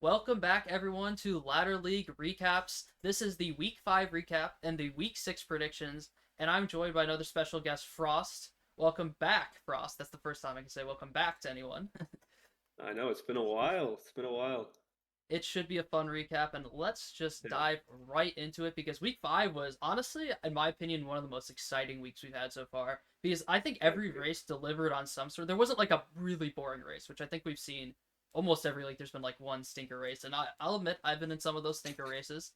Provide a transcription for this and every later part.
Welcome back, everyone, to Ladder League Recaps. This is the Week 5 recap and the Week 6 predictions, and I'm joined by another special guest, Frost. Welcome back, Frost. That's the first time I can say welcome back to anyone. I know it's been a while. It's been a while. It should be a fun recap, and let's just Yeah, dive right into it because Week 5 was, honestly, in my opinion, one of the most exciting weeks we've had so far. Because I think I every agree. race delivered on some sort. There wasn't like a really boring race, which I think we've seen almost every league. There's been like one stinker race, and I'll admit I've been in some of those stinker races.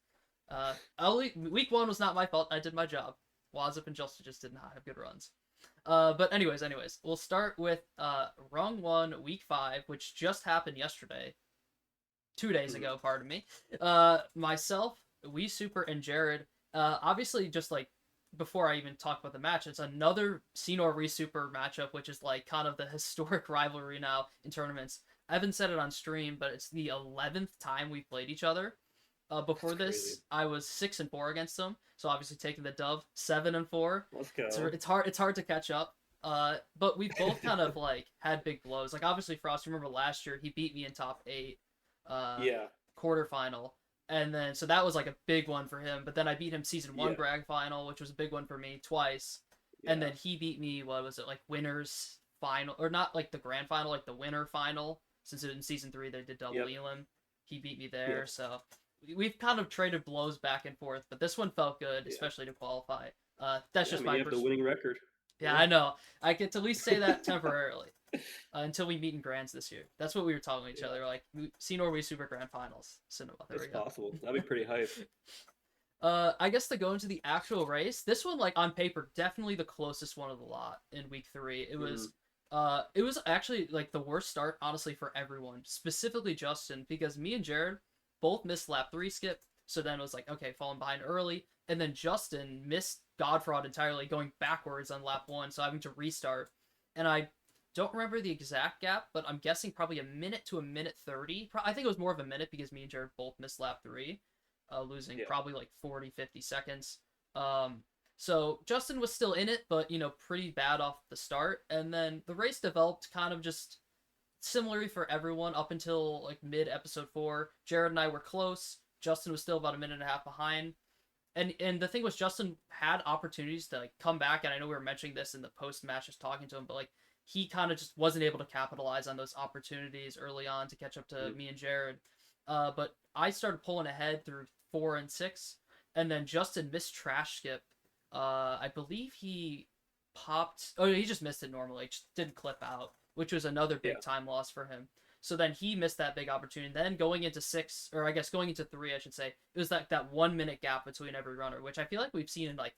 Week 1 was not my fault. I did my job. Wazip and Justin just did not have good runs. But anyways, we'll start with Rung 1 Week 5, which just happened yesterday. 2 days Mhm. ago, pardon me. Myself, We Super, and Jared. Obviously, just like before I even talk about the match, it's another Senor We Super matchup, which is like kind of the historic rivalry now in tournaments. I haven't said it on stream, but it's the 11th time we played each other. That's Before crazy. this, I was 6-4 against them, so obviously taking the dub. 7-4. Let's It's go. it's hard it's hard to catch up. But we both kind of like had big blows. Like obviously Frost, you remember last year he beat me in top 8 uh Yeah, quarterfinal. And then so that was like a big one for him. But then I beat him season one yeah, grand final, which was a big one for me twice. And yeah, then he beat me, what was it, like winners final, or not like the grand final, like the winner final, since in season three they did double yep, elim. He beat me there, yep, so we've kind of traded blows back and forth, but this one felt good, yeah. especially to qualify. That's Yeah, I just mean, my you have the winning record. yeah, I know. I get to at least say that temporarily until we meet in grands this year. That's what we were telling each Yeah, other. Like, see Norway Super Grand Finals. Cinema. There it's we go. possible. That'd be pretty hype. I guess to go into the actual race, this one, like on paper, definitely the closest one of the lot in week three. Hmm. It was actually like the worst start, honestly, for everyone, specifically Justin, because me and Jared both missed lap three skip. So then it was like, okay, falling behind early, and then Justin missed Godfraud entirely, going backwards on lap one, so having to restart. And I don't remember the exact gap, but I'm guessing probably a minute to a minute 30. I think it was more of a minute because me and Jared both missed lap three, losing Yeah, probably like 40, 50 seconds. Um, so Justin was still in it, but pretty bad off the start. And then the race developed kind of just similarly for everyone up until like mid episode four. Jared and I were close. Justin was still about a minute and a half behind. And the thing was, Justin had opportunities to like come back, and I know we were mentioning this in the post match, just talking to him, but like he kind of just wasn't able to capitalize on those opportunities early on to catch up to mm, me and Jared. But I started pulling ahead through 4 and 6, and then Justin missed trash skip. I believe he popped. Oh, he just missed it normally. It just didn't clip out, which was another yeah, big time loss for him. So then he missed that big opportunity. Then going into six, or I guess going into three, I should say, it was that 1 minute gap between every runner, which I feel like we've seen in like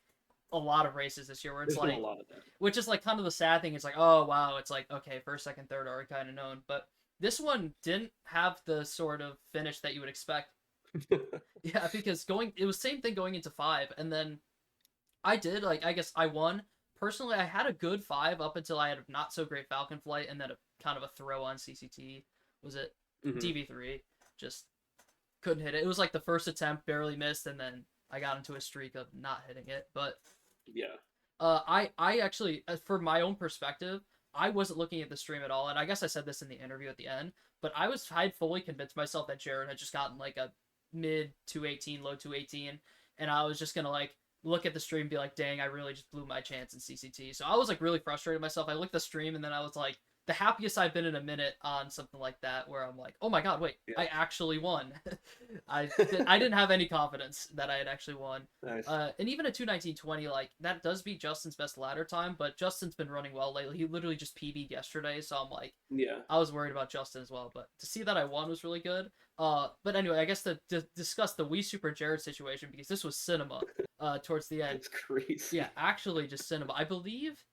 a lot of races this year, where it's there's been a like, lot of that. which is like kind of the sad thing. It's like, oh wow, it's like okay, first, second, third are kind of known, but this one didn't have the sort of finish that you would expect. Yeah, because it was same thing going into five, and then I did like I guess I won. Personally, I had a good five up until I had a not so great Falcon flight, and then a kind of a throw on CCT. Was it Hmm. DV3? Just couldn't hit it. It was like the first attempt, barely missed, and then I got into a streak of not hitting it. But Yeah, I actually, for my own perspective, I wasn't looking at the stream at all, and I guess I said this in the interview at the end. But I'd fully convinced myself that Jared had just gotten like a mid 218, low 218, and I was just gonna like look at the stream and be like, dang, I really just blew my chance in CCT. So I was like really frustrated with myself. I looked at the stream and then I was like, the happiest I've been in a minute on something like that, where I'm like, oh my god, wait, yeah, I actually won. I didn't have any confidence that I had actually won. nice. And even a 2:19:20, like that does beat Justin's best ladder time, but Justin's been running well lately. He literally just PB'd yesterday, so I'm like, Yeah, I was worried about Justin as well. But to see that I won was really good. But anyway, I guess to discuss the Wii Super Jared situation, because this was cinema. Towards the end, it's yeah, crazy. actually just cinema. I believe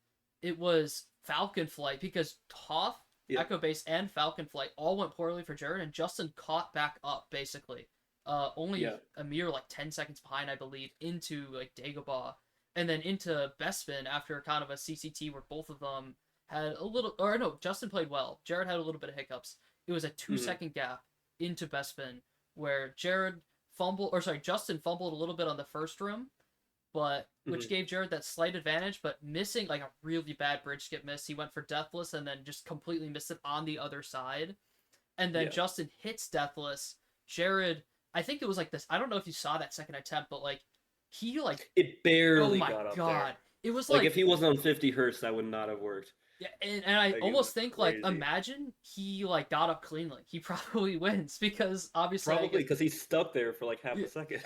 it was Falcon Flight because Toph, Yeah, Echo Base, and Falcon Flight all went poorly for Jared, and Justin caught back up basically. Only yeah, a mere like 10 seconds behind, I believe, into like Dagobah, and then into Bespin after kind of a CCT where both of them had a little, or no, Justin played well. Jared had a little bit of hiccups. It was a two hmm, second gap into Bespin where Justin fumbled a little bit on the first room, but which hmm, gave Jared that slight advantage, but missing like a really bad bridge skip miss. He went for Deathless and then just completely missed it on the other side. And then yeah, Justin hits Deathless, Jared, I think it was like this. I don't know if you saw that second attempt, but like he like, It oh barely my got up there. god, it was Like like, if he wasn't on 50 hertz, that would not have worked. yeah, and I Like it was almost think like crazy. imagine he like got up cleanly, he probably wins because obviously I Probably guess because he's stuck there for like half yeah, a second.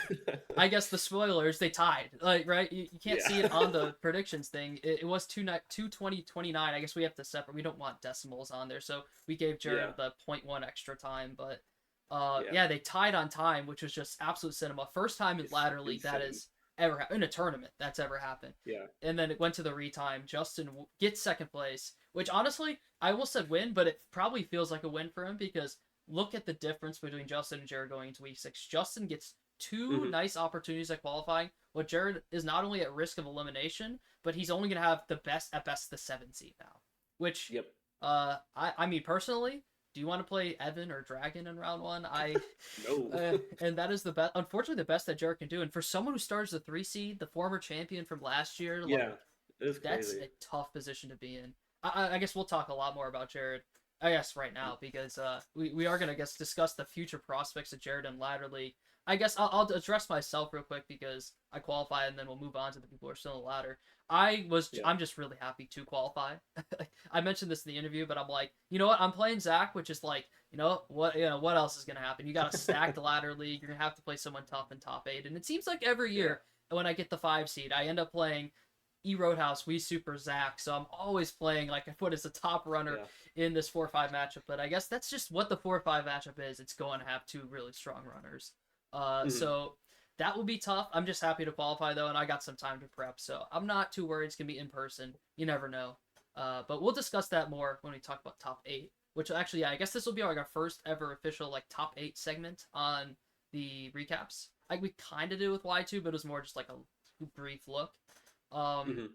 I guess the spoilers they tied like right you can't Yeah. see it on the predictions thing. It was 2:20:29. I guess we have to separate. We don't want decimals on there, so we gave Yeah. Jared the point 0.1 extra time. But Yeah. yeah, they tied on time, which was just absolute cinema. First time in It's ladder league that insane. is ever in a tournament that's ever happened. Yeah. And then it went to the retime. Justin gets second place, which honestly I almost said win, but it probably feels like a win for him because look at the difference between Justin and Jared going into week six. Justin gets two Hmm. nice opportunities at qualifying. What Jared is not only at risk of elimination, but he's only going to have the best at best the 7 seed now. Which, Yep. I mean personally, do you want to play Evan or Dragon in round one? No. And that is the best. Unfortunately, the best that Jared can do. And for someone who starts the 3 seed, the former champion from last year, Yeah. like It's that's crazy. a tough position to be in. I guess we'll talk a lot more about Jared. I guess right now because we are gonna guess discuss the future prospects of Jared and ladder league. I guess I'll address myself real quick because I qualify and then we'll move on to the people who are still in the ladder. Yeah. I'm just really happy to qualify. I mentioned this in the interview, but I'm like, you know what? I'm playing Zach, which is like, what else is gonna happen? You got a stacked ladder league. You're gonna have to play someone tough in top eight, and it seems like every Yeah. year when I get the 5 seed, I end up playing Roadhouse, we Super Zach. So I'm always playing like what is the top runner Yeah. in this 4-5 matchup. But I guess that's just what the 4-5 matchup is. It's going to have two really strong runners. Hmm. So that will be tough. I'm just happy to qualify though, and I got some time to prep, so I'm not too worried. It's gonna be in person. You never know. But we'll discuss that more when we talk about top eight. Which actually, yeah, I guess this will be like our first ever official like top eight segment on the recaps. Like we kind of did with Y2, but it was more just like a brief look. Um, Hmm.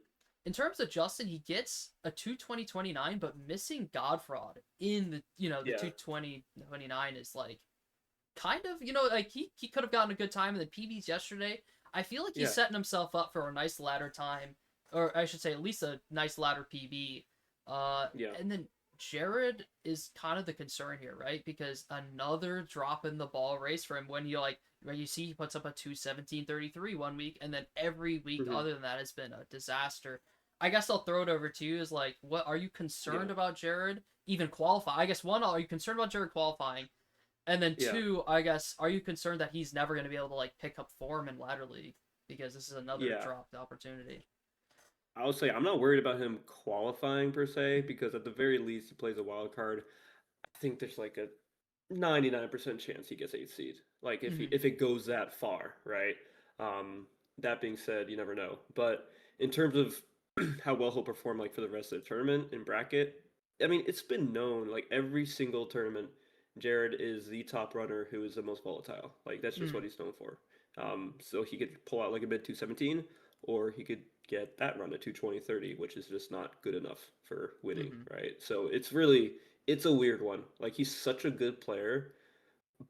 in terms of Justin, he gets a 2:20:29, but missing Godfraud in the Yeah. 2:20:29 is like kind of like he could have gotten a good time in the PBs yesterday. I feel like he's Yeah. setting himself up for a nice ladder time, or I should say at least a nice ladder PB. Yeah. And then Jared is kind of the concern here, right? Because another drop in the ball race for him when you like where you see he puts up a 2:17:33 one week, and then every week Hmm. other than that has been a disaster. I guess I'll throw it over to you. Is like, what are you Yeah. concerned about Jared even qualify? I guess one, are you concerned about Jared qualifying? And then Yeah. two, I guess, are you concerned that he's never going to be able to like pick up form in ladder league because this is another Yeah. dropped opportunity? I would say I'm not worried about him qualifying per se because at the very least he plays a wild card. I think there's like a 99% chance he gets 8th seed. Like Mm-hmm. if it goes that far, right? Um, that being said, you never know. But in terms of how well he'll perform like for the rest of the tournament in bracket, I mean, it's been known like every single tournament, Jared is the top runner who is the most volatile. Like that's just what Mm-hmm. he's known for. So he could pull out like a mid 217, or he could get that run at 220/30, which is just not good enough for winning, Mm-hmm. right? So it's a weird one. Like he's such a good player,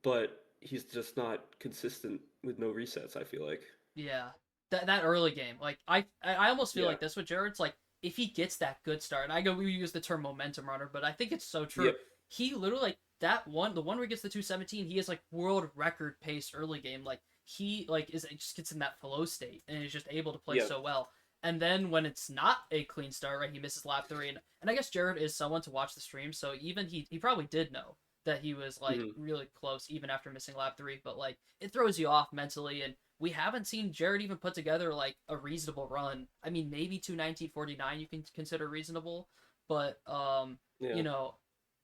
but he's just not consistent with no resets, I feel like. Yeah, that early game, like I almost feel Yeah. like this with Jared's like if he gets that good start, and I go we use the term momentum runner, but I think it's so true. Yep. He literally like that one, the one where he gets the 2:17, he is like world record pace early game. Like he like is just gets in that flow state and is just able to play Yeah. so well. And then when it's not a clean start, right, he misses lap three, and I guess Jared is someone to watch the stream, so even he probably did know that he was like Hmm. really close even after missing lap three, but like it throws you off mentally, and we haven't seen Jared even put together like a reasonable run. I mean, maybe 2:19:49 you can consider reasonable, but Yeah.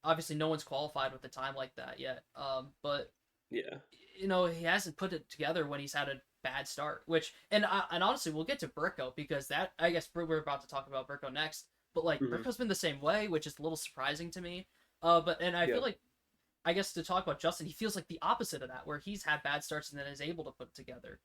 obviously no one's qualified with a time like that yet. But Yeah. he hasn't put it together when he's had a bad start. Which and honestly, we'll get to Bricko because that I guess we're about to talk about Bricko next. But like Hmm. Bricko's been the same way, which is a little surprising to me. But and I Yeah. feel like I guess to talk about Justin, he feels like the opposite of that, where he's had bad starts and then is able to put it together.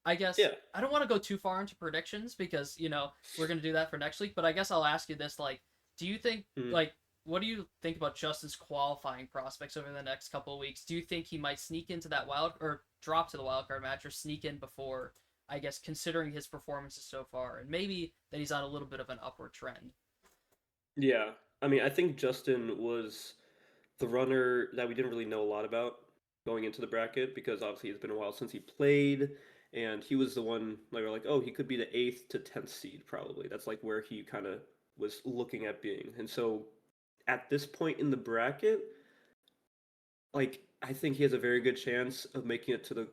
I guess Yeah. I don't want to go too far into predictions because we're gonna do that for next week. But I guess I'll ask you this: like, do you think Hmm. like what do you think about Justin's qualifying prospects over the next couple of weeks? Do you think he might sneak into that wild or drop to the wild card match or sneak in before? I guess considering his performances so far and maybe that he's on a little bit of an upward trend. Yeah. I mean, I think Justin was the runner that we didn't really know a lot about. going into the bracket because obviously it's been a while since he played, and he was the one like we're like, oh, he could be the eighth to 10th seed probably. That's like where he kind of was looking at being. And so at this point in the bracket, like I think he has a very good chance of making it to the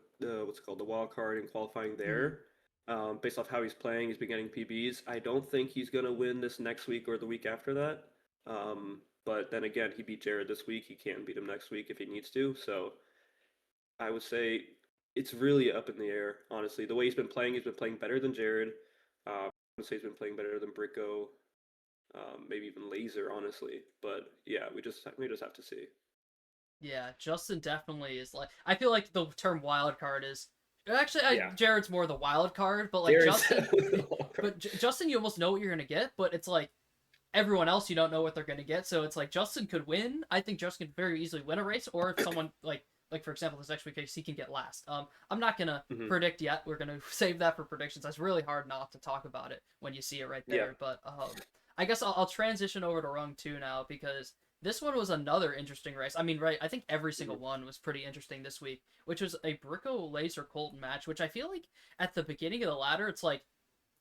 what's it called the wild card and qualifying Mm, there. Based off how he's playing, he's been getting PBs. I don't think he's gonna win this next week or the week after that. But then again, he beat Jared this week. He can beat him next week if he needs to. So I would say it's really up in the air. Honestly, the way he's been playing better than Jared. I would say he's been playing better than Bricko, maybe even Laser. Honestly, but yeah, we just have to see. yeah, Justin definitely is like. I feel like the term wild card is actually Yeah, Jared's more the wild card, but like Jared's Justin, Justin, you almost know what you're gonna get, but it's like everyone else you don't know what they're gonna get. So it's like Justin could win. I think Justin could very easily win a race, or if someone like for example this next week case he can get last. I'm not gonna hmm predict yet. We're gonna save that for predictions. That's really hard not to talk about it when you see it right Yeah. there. But I guess I'll transition over to rung two now because this one was another interesting race. I mean, right? I think every single hmm one was pretty interesting this week, which was a Bricko Laser Colton match, which I feel like at the beginning of the ladder, it's like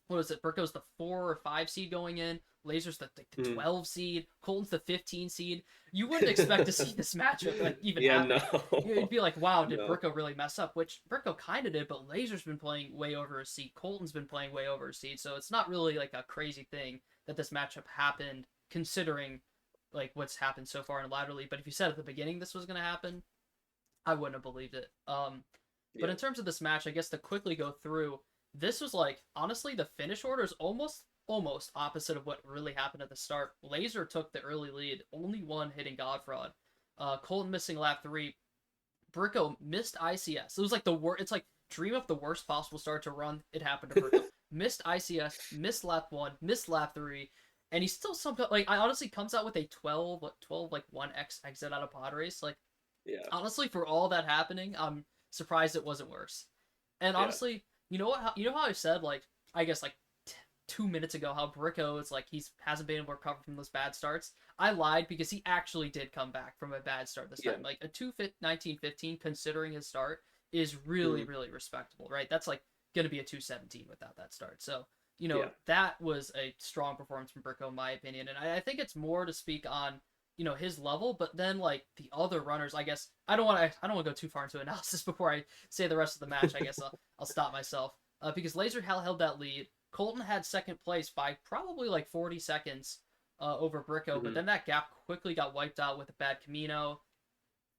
what was it? Bricko's the 4 or 5 seed going in. Laser's the hmm 12 seed. Colton's the 15 seed. You wouldn't expect to see this matchup like even Yeah, happen. no. You'd be like, wow, did No. Bricko really mess up? Which Bricko kind of did, but Laser's been playing way over his seed. Colton's been playing way over his seed, so it's not really like a crazy thing that this matchup happened, considering like what's happened so far in Ladder League. But if you said at the beginning this was gonna happen, I wouldn't have believed it. But Yeah. in terms of this match, I guess to quickly go through, this was like honestly the finish order is almost opposite of what really happened at the start. Laser took the early lead, only one hitting Godfraud. Colton missing lap three. Bricko missed ICS. It was like the worst. It's like dream of the worst possible start to run. It happened to Bricko. Missed ICS, missed lap one, missed lap three, and he still somehow like I honestly comes out with a 12 like 1x exit out of pod race. Like Yeah. honestly, for all that happening, I'm surprised it wasn't worse. And Yeah. honestly, you know what? You know how I said like I guess like 2 minutes ago how Bricko is like he's hasn't been able to recover from those bad starts. I lied because he actually did come back from a bad start this Yeah. time. Like a 2:19:15 considering his start is really hmm really respectable, right? That's like gonna be a 2:17 without that start. So Yeah. that was a strong performance from Bricko in my opinion, and I think it's more to speak on his level, but then like the other runners, I guess I don't want to go too far into analysis before I say the rest of the match. I guess I'll stop myself because Laser held that lead. Colton had second place by probably like 40 seconds over Bricko, but hmm then that gap quickly got wiped out with a bad Camino,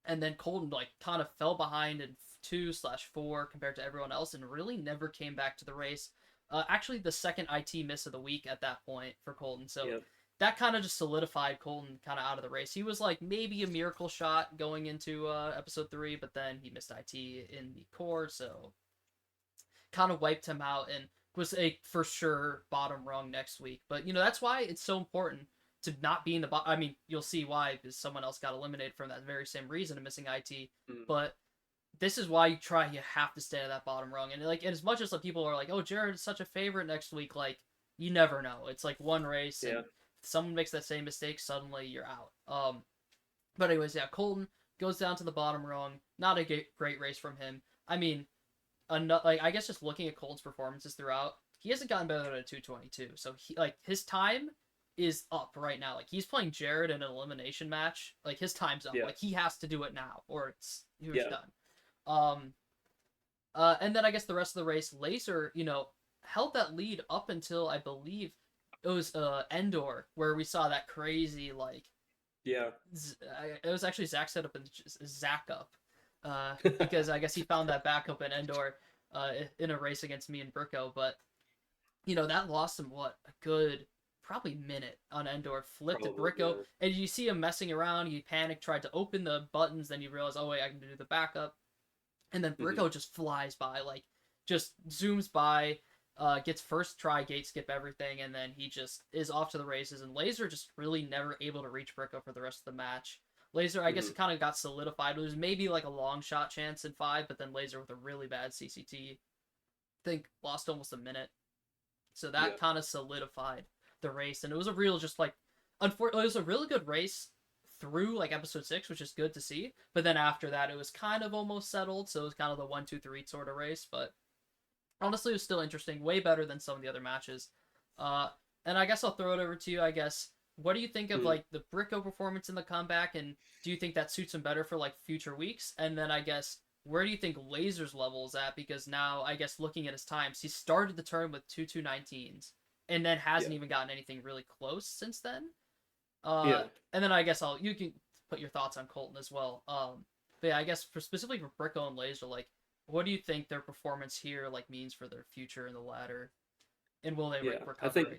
and then Colton like kind of fell behind in 2/4 compared to everyone else, and really never came back to the race. Actually, the second IT miss of the week at that point for Colton, so Yeah. that kind of just solidified Colton kind of out of the race. He was like maybe a miracle shot going into episode three, but then he missed IT in the core, so kind of wiped him out and was a for sure bottom rung next week. But that's why it's so important to not be in the bottom. I mean, you'll see why because someone else got eliminated from that very same reason of missing IT. mm But this is why you have to stay at that bottom rung. And like, and as much as like people are like, oh, Jared is such a favorite next week, like you never know. It's like one race, and Yeah. if someone makes that same mistake, suddenly you're out. But anyways, yeah, Colton goes down to the bottom rung. Not a great race from him. I mean, like I guess just looking at Colton's performances throughout, he hasn't gotten better than a 2:22. So he like his time is up right now. Like he's playing Jared in an elimination match. Like his time's up. Yeah. Like he has to do it now, or he was Yeah. done. Um, and then I guess the rest of the race, Laser, held that lead up until I believe it was Endor, where we saw that crazy like Yeah. it was actually Zach set up and Zach up, because I guess he found that backup in Endor, in a race against me and Bricko, but that lost him what a good probably minute on Endor. Flipped to Probably. Bricko, Yeah. and you see him messing around. He panicked, tried to open the buttons, then you realize, oh wait, I can do the backup, and then hmm Bricko just flies by, like just zooms by, gets first try gate skip everything, and then he just is off to the races. And Laser just really never able to reach Bricko for the rest of the match. Laser, I guess hmm it kind of got solidified. It was maybe like a long shot chance in five, but then Laser with a really bad CCT, I think lost almost a minute. So that Yeah. kind of solidified the race, and it was a real just like, unfortunately, it was a really good race through like episode 6, which is good to see. But then after that, it was kind of almost settled, so it was kind of the 1, 2, 3 sort of race. But honestly, it was still interesting, way better than some of the other matches. Uh, and I guess I'll throw it over to you. I guess, what do you think of Hmm. like the Bricko performance in the comeback, and do you think that suits him better for like future weeks? And then I guess, where do you think Laser's level is at? Because now I guess looking at his times, he started the turn with 2 2 19s, and then hasn't Yeah. even gotten anything really close since then. Yeah. And then I guess you can put your thoughts on Colton as well. But yeah, I guess for specifically for Bricko and Laser, like, what do you think their performance here like means for their future in the ladder, and will they Yeah. recover?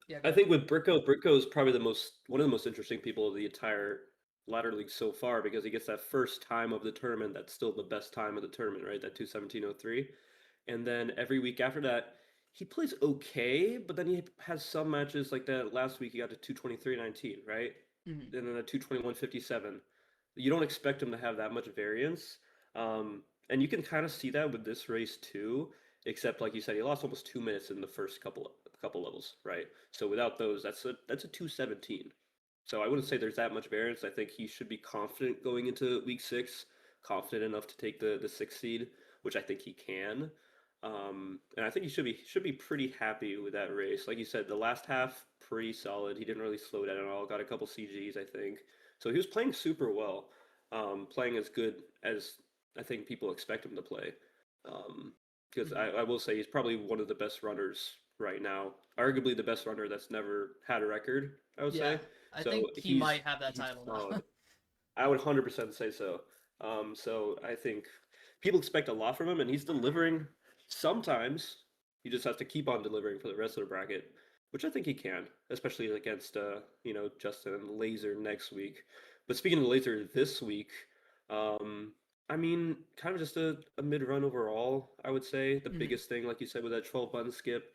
Yeah, go I ahead. think with Bricko is probably the most one of the most interesting people of the entire ladder league so far because he gets that first time of the tournament that's still the best time of the tournament, right? That 2:17:03. And then every week after that, he plays okay, but then he has some matches like that last week he got to 2:23:19, right? Mm-hmm. And then a 2:21:57. You don't expect him to have that much variance. And you can kind of see that with this race too, except like you said, he lost almost 2 minutes in the first couple levels, right? So without those, that's a 2:17. So I wouldn't say there's that much variance. I think he should be confident going into week 6, confident enough to take the 6th seed, which I think he can. And I think he should be pretty happy with that race. Like you said, the last half pretty solid. He didn't really slow down at all. Got a couple CGs, I think. So he was playing super well, playing as good as I think people expect him to play. Um, because Mm-hmm. I will say he's probably one of the best runners right now. Arguably the best runner that's never had a record, I would Yeah, say. I So think he might have that he's title now. solid. I would 100% say so. So I think people expect a lot from him, and he's delivering sometimes. He just has to keep on delivering for the rest of the bracket, which I think he can, especially against Justin and Laser next week. But speaking of Laser this week, um, I mean, kind of just a mid run overall. I would say the Mm-hmm. biggest thing, like you said, with that 12 button skip,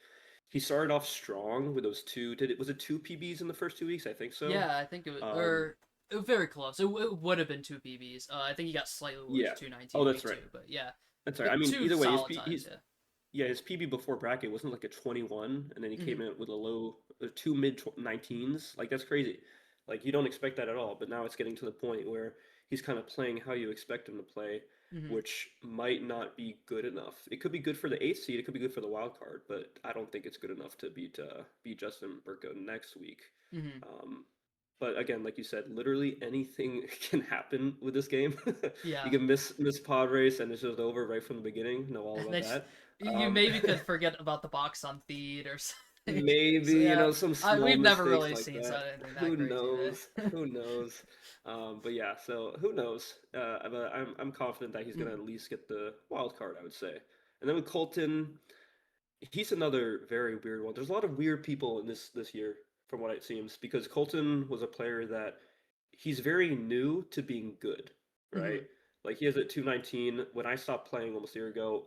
he started off strong with those two. Was it two PBs in the first 2 weeks? I think so. Yeah, I think it was, Um, or it was very close. It would have been two PBs. I think he got slightly worse yeah. 2 19 Oh, week that's right. two, but yeah, That's right. I mean, two either way, solid times. Yeah. his PB before bracket wasn't like a 21, and then he Mm-hmm. came in with a low two mid 19s. Like that's crazy. Like you don't expect that at all. But now it's getting to the point where he's kind of playing how you expect him to play, Mm-hmm. which might not be good enough. It could be good for the 8th seed. It could be good for the wild card, but I don't think it's good enough to beat Justin Burko next week. Mm-hmm. Um, but again, like you said, literally anything can happen with this game. You Yeah. can miss pod race and it's just over right from the beginning. Know all about They just, that. you Um, maybe could forget about the box on feed or something. maybe So yeah, some small we've never mistakes really like seen that. anything Who that crazy. knows? Who knows? But yeah, so who knows? But I'm confident that he's gonna Mm-hmm. at least get the wild card. I would say. And then with Colton, he's another very weird one. There's a lot of weird people in this year, from what it seems, because Colton was a player that he's very new to being good, Mm-hmm. right? Like he has a 219. When I stopped playing almost a year ago,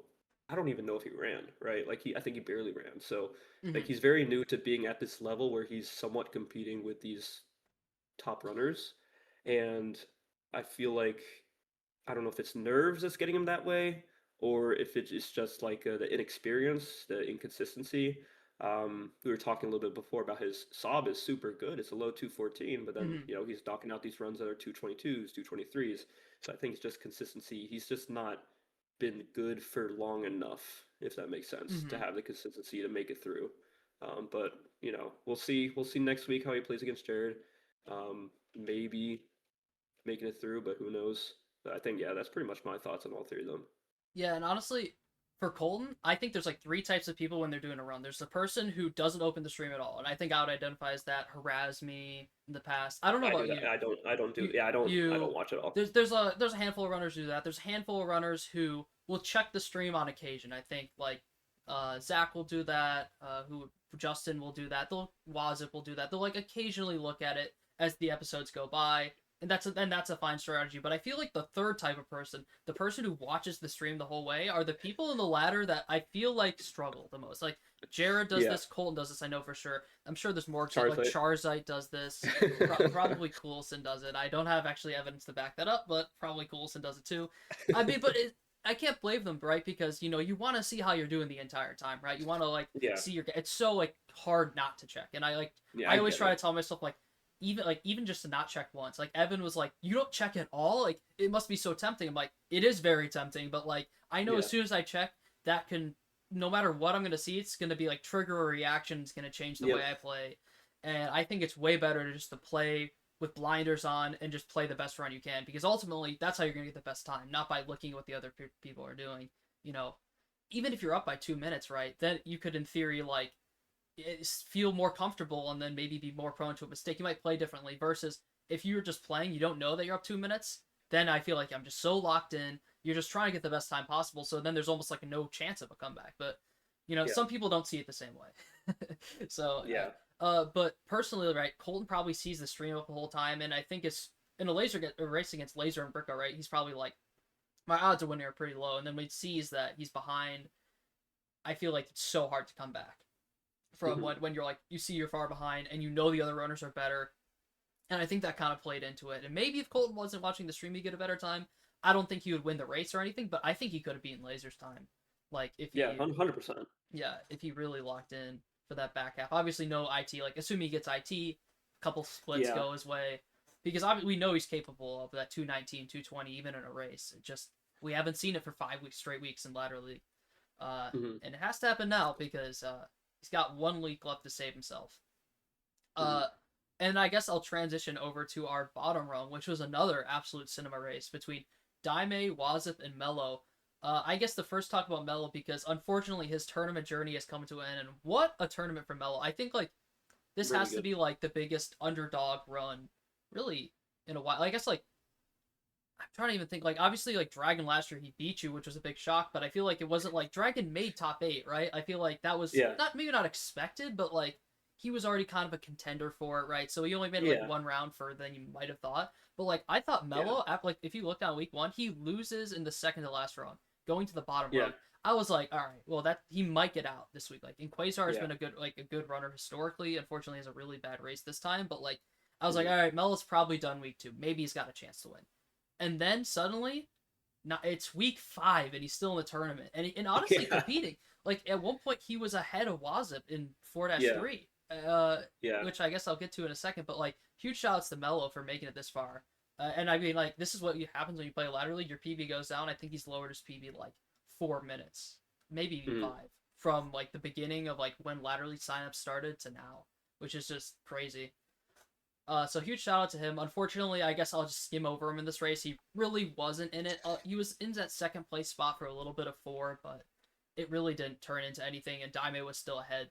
I don't even know if he ran, right? I think he barely ran. So like Mm-hmm. he's very new to being at this level where he's somewhat competing with these top runners, and I feel like I don't know if it's nerves that's getting him that way, or if it's just like the inexperience, the inconsistency. We were talking a little bit before about his Saab is super good. It's a low 214, but then Mm-hmm. he's knocking out these runs that are 222s, 223s. So I think it's just consistency. He's just not been good for long enough, if that makes sense, to Mm-hmm. have the consistency to make it through. But we'll see. We'll see next week how he plays against Jared. Maybe making it through, but who knows? But I think yeah, that's pretty much my thoughts on all three of them. Yeah, and honestly, for Colton, I think there's like three types of people when they're doing a run. There's the person who doesn't open the stream at all, and I think I would identify as that. Harass me in the past. I don't know I do about that. you. I don't do. You Yeah, I don't you watch it all. there's a handful of runners who do that. There's a handful of runners who will check the stream on occasion. I think like Zach will do that. Who Justin will do that. They'll Wazip will do that. They'll like occasionally look at it as the episodes go by, and that's a fine strategy. But I feel like the third type of person, the person who watches the stream the whole way, are the people in the ladder that I feel like struggle the most. Like Jared does Yeah, this, Colton does this. I know for sure. I'm sure there's more like Charizard. Charizite does this. Probably Coulson does it. I don't have actually evidence to back that up, but probably Coulson does it too. I mean, but I can't blame them, right? Because you want to see how you're doing the entire time, right? You want to like Yeah, see your. It's so like hard not to check, and yeah, I I always get try it. to tell myself like even just to not check once. Like Evan was like, "You don't check at all? Like it must be so tempting." I'm like, "It is very tempting, but like I know Yeah. as soon as I check, that can no matter what I'm gonna see, it's gonna be like trigger a reaction. It's gonna change the Yep. way I play, and I think it's way better to just to play with blinders on and just play the best run you can because ultimately that's how you're gonna get the best time, not by looking at what the other people are doing. You know, even if you're up by 2 minutes, right? Then you could in theory like feel more comfortable and then maybe be more prone to a mistake. You might play differently versus if you're just playing, you don't know that you're up 2 minutes. Then I feel like I'm just so locked in. You're just trying to get the best time possible. So then there's almost like no chance of a comeback. But Yeah. some people don't see it the same way. so Yeah. but personally, right, Colton probably sees the stream up the whole time, and I think it's in a race against Laser and Bricko, right? He's probably like my odds of winning are pretty low, and then when he sees that he's behind, I feel like it's so hard to come back from Hmm. when you're like you see you're far behind and you know the other runners are better. And I think that kind of played into it. And maybe if Colton wasn't watching the stream, he'd get a better time. I don't think he would win the race or anything, but I think he could have beaten Laser's time. Like if Yeah. he 100%. yeah, if he really locked in for that back half. Obviously no IT, like assuming he gets IT, a couple splits Yeah. go his way. Because we know he's capable of that 219, 220 even in a race. It just we haven't seen it for 5 weeks straight weeks in ladder league. Hmm. And it has to happen now because he's got 1 week left to save himself. Hmm. Uh, and I guess I'll transition over to our bottom rung, which was another absolute cinema race between Daime, Wazip, and Mello. I guess the first talk about Mello because unfortunately his tournament journey has come to an end, and what a tournament for Mello! I think like this Really has to good. be like the biggest underdog run, really in a while. I guess like I'm trying to even think like obviously like Dragon last year he beat you, which was a big shock, but I feel like it wasn't like Dragon made top 8, right? I feel like that was Yeah. not maybe not expected, but like he was already kind of a contender for it, right? So he only made like Yeah. one round further than you might have thought. But like I thought Yeah. Mello, like if you look down week 1, he loses in the second to last run, going to the bottom Yeah. rung. I was like, all right, well that he might get out this week. Like, and Quasar has Yeah. been a good runner historically. Unfortunately, has a really bad race this time. But like, I was like, Hmm. all right, Mello's probably done week 2. Maybe he's got a chance to win and then suddenly, not it's week 5 and he's still in the tournament and honestly Yeah. competing. Like at one point he was ahead of Wazip in 4 Yeah. 3, Yeah. which I guess I'll get to in a second. But like huge shout outs to Mello for making it this far. And I mean like this is what happens when you play laterally. Your PB goes down. I think he's lowered his PB like 4 minutes, maybe even Hmm. 5, from like the beginning of like when laterally signups started to now, which is just crazy. So huge shout out to him. Unfortunately, I guess I'll just skim over him in this race. He really wasn't in it. He was in that second place spot for a little bit of 4, but it really didn't turn into anything. And Daime was still ahead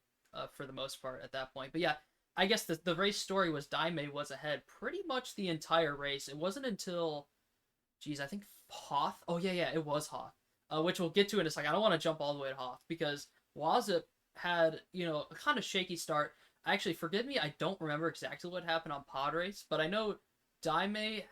for the most part at that point. But yeah, I guess the race story was Daime was ahead pretty much the entire race. It wasn't until, geez, I think Hoth. Oh yeah, it was Hoth. Which we'll get to in a second. I don't want to jump all the way to Hoth because Wazip had a kind of shaky start. Actually, forgive me, I don't remember exactly what happened on Pod Race, but I know Daime,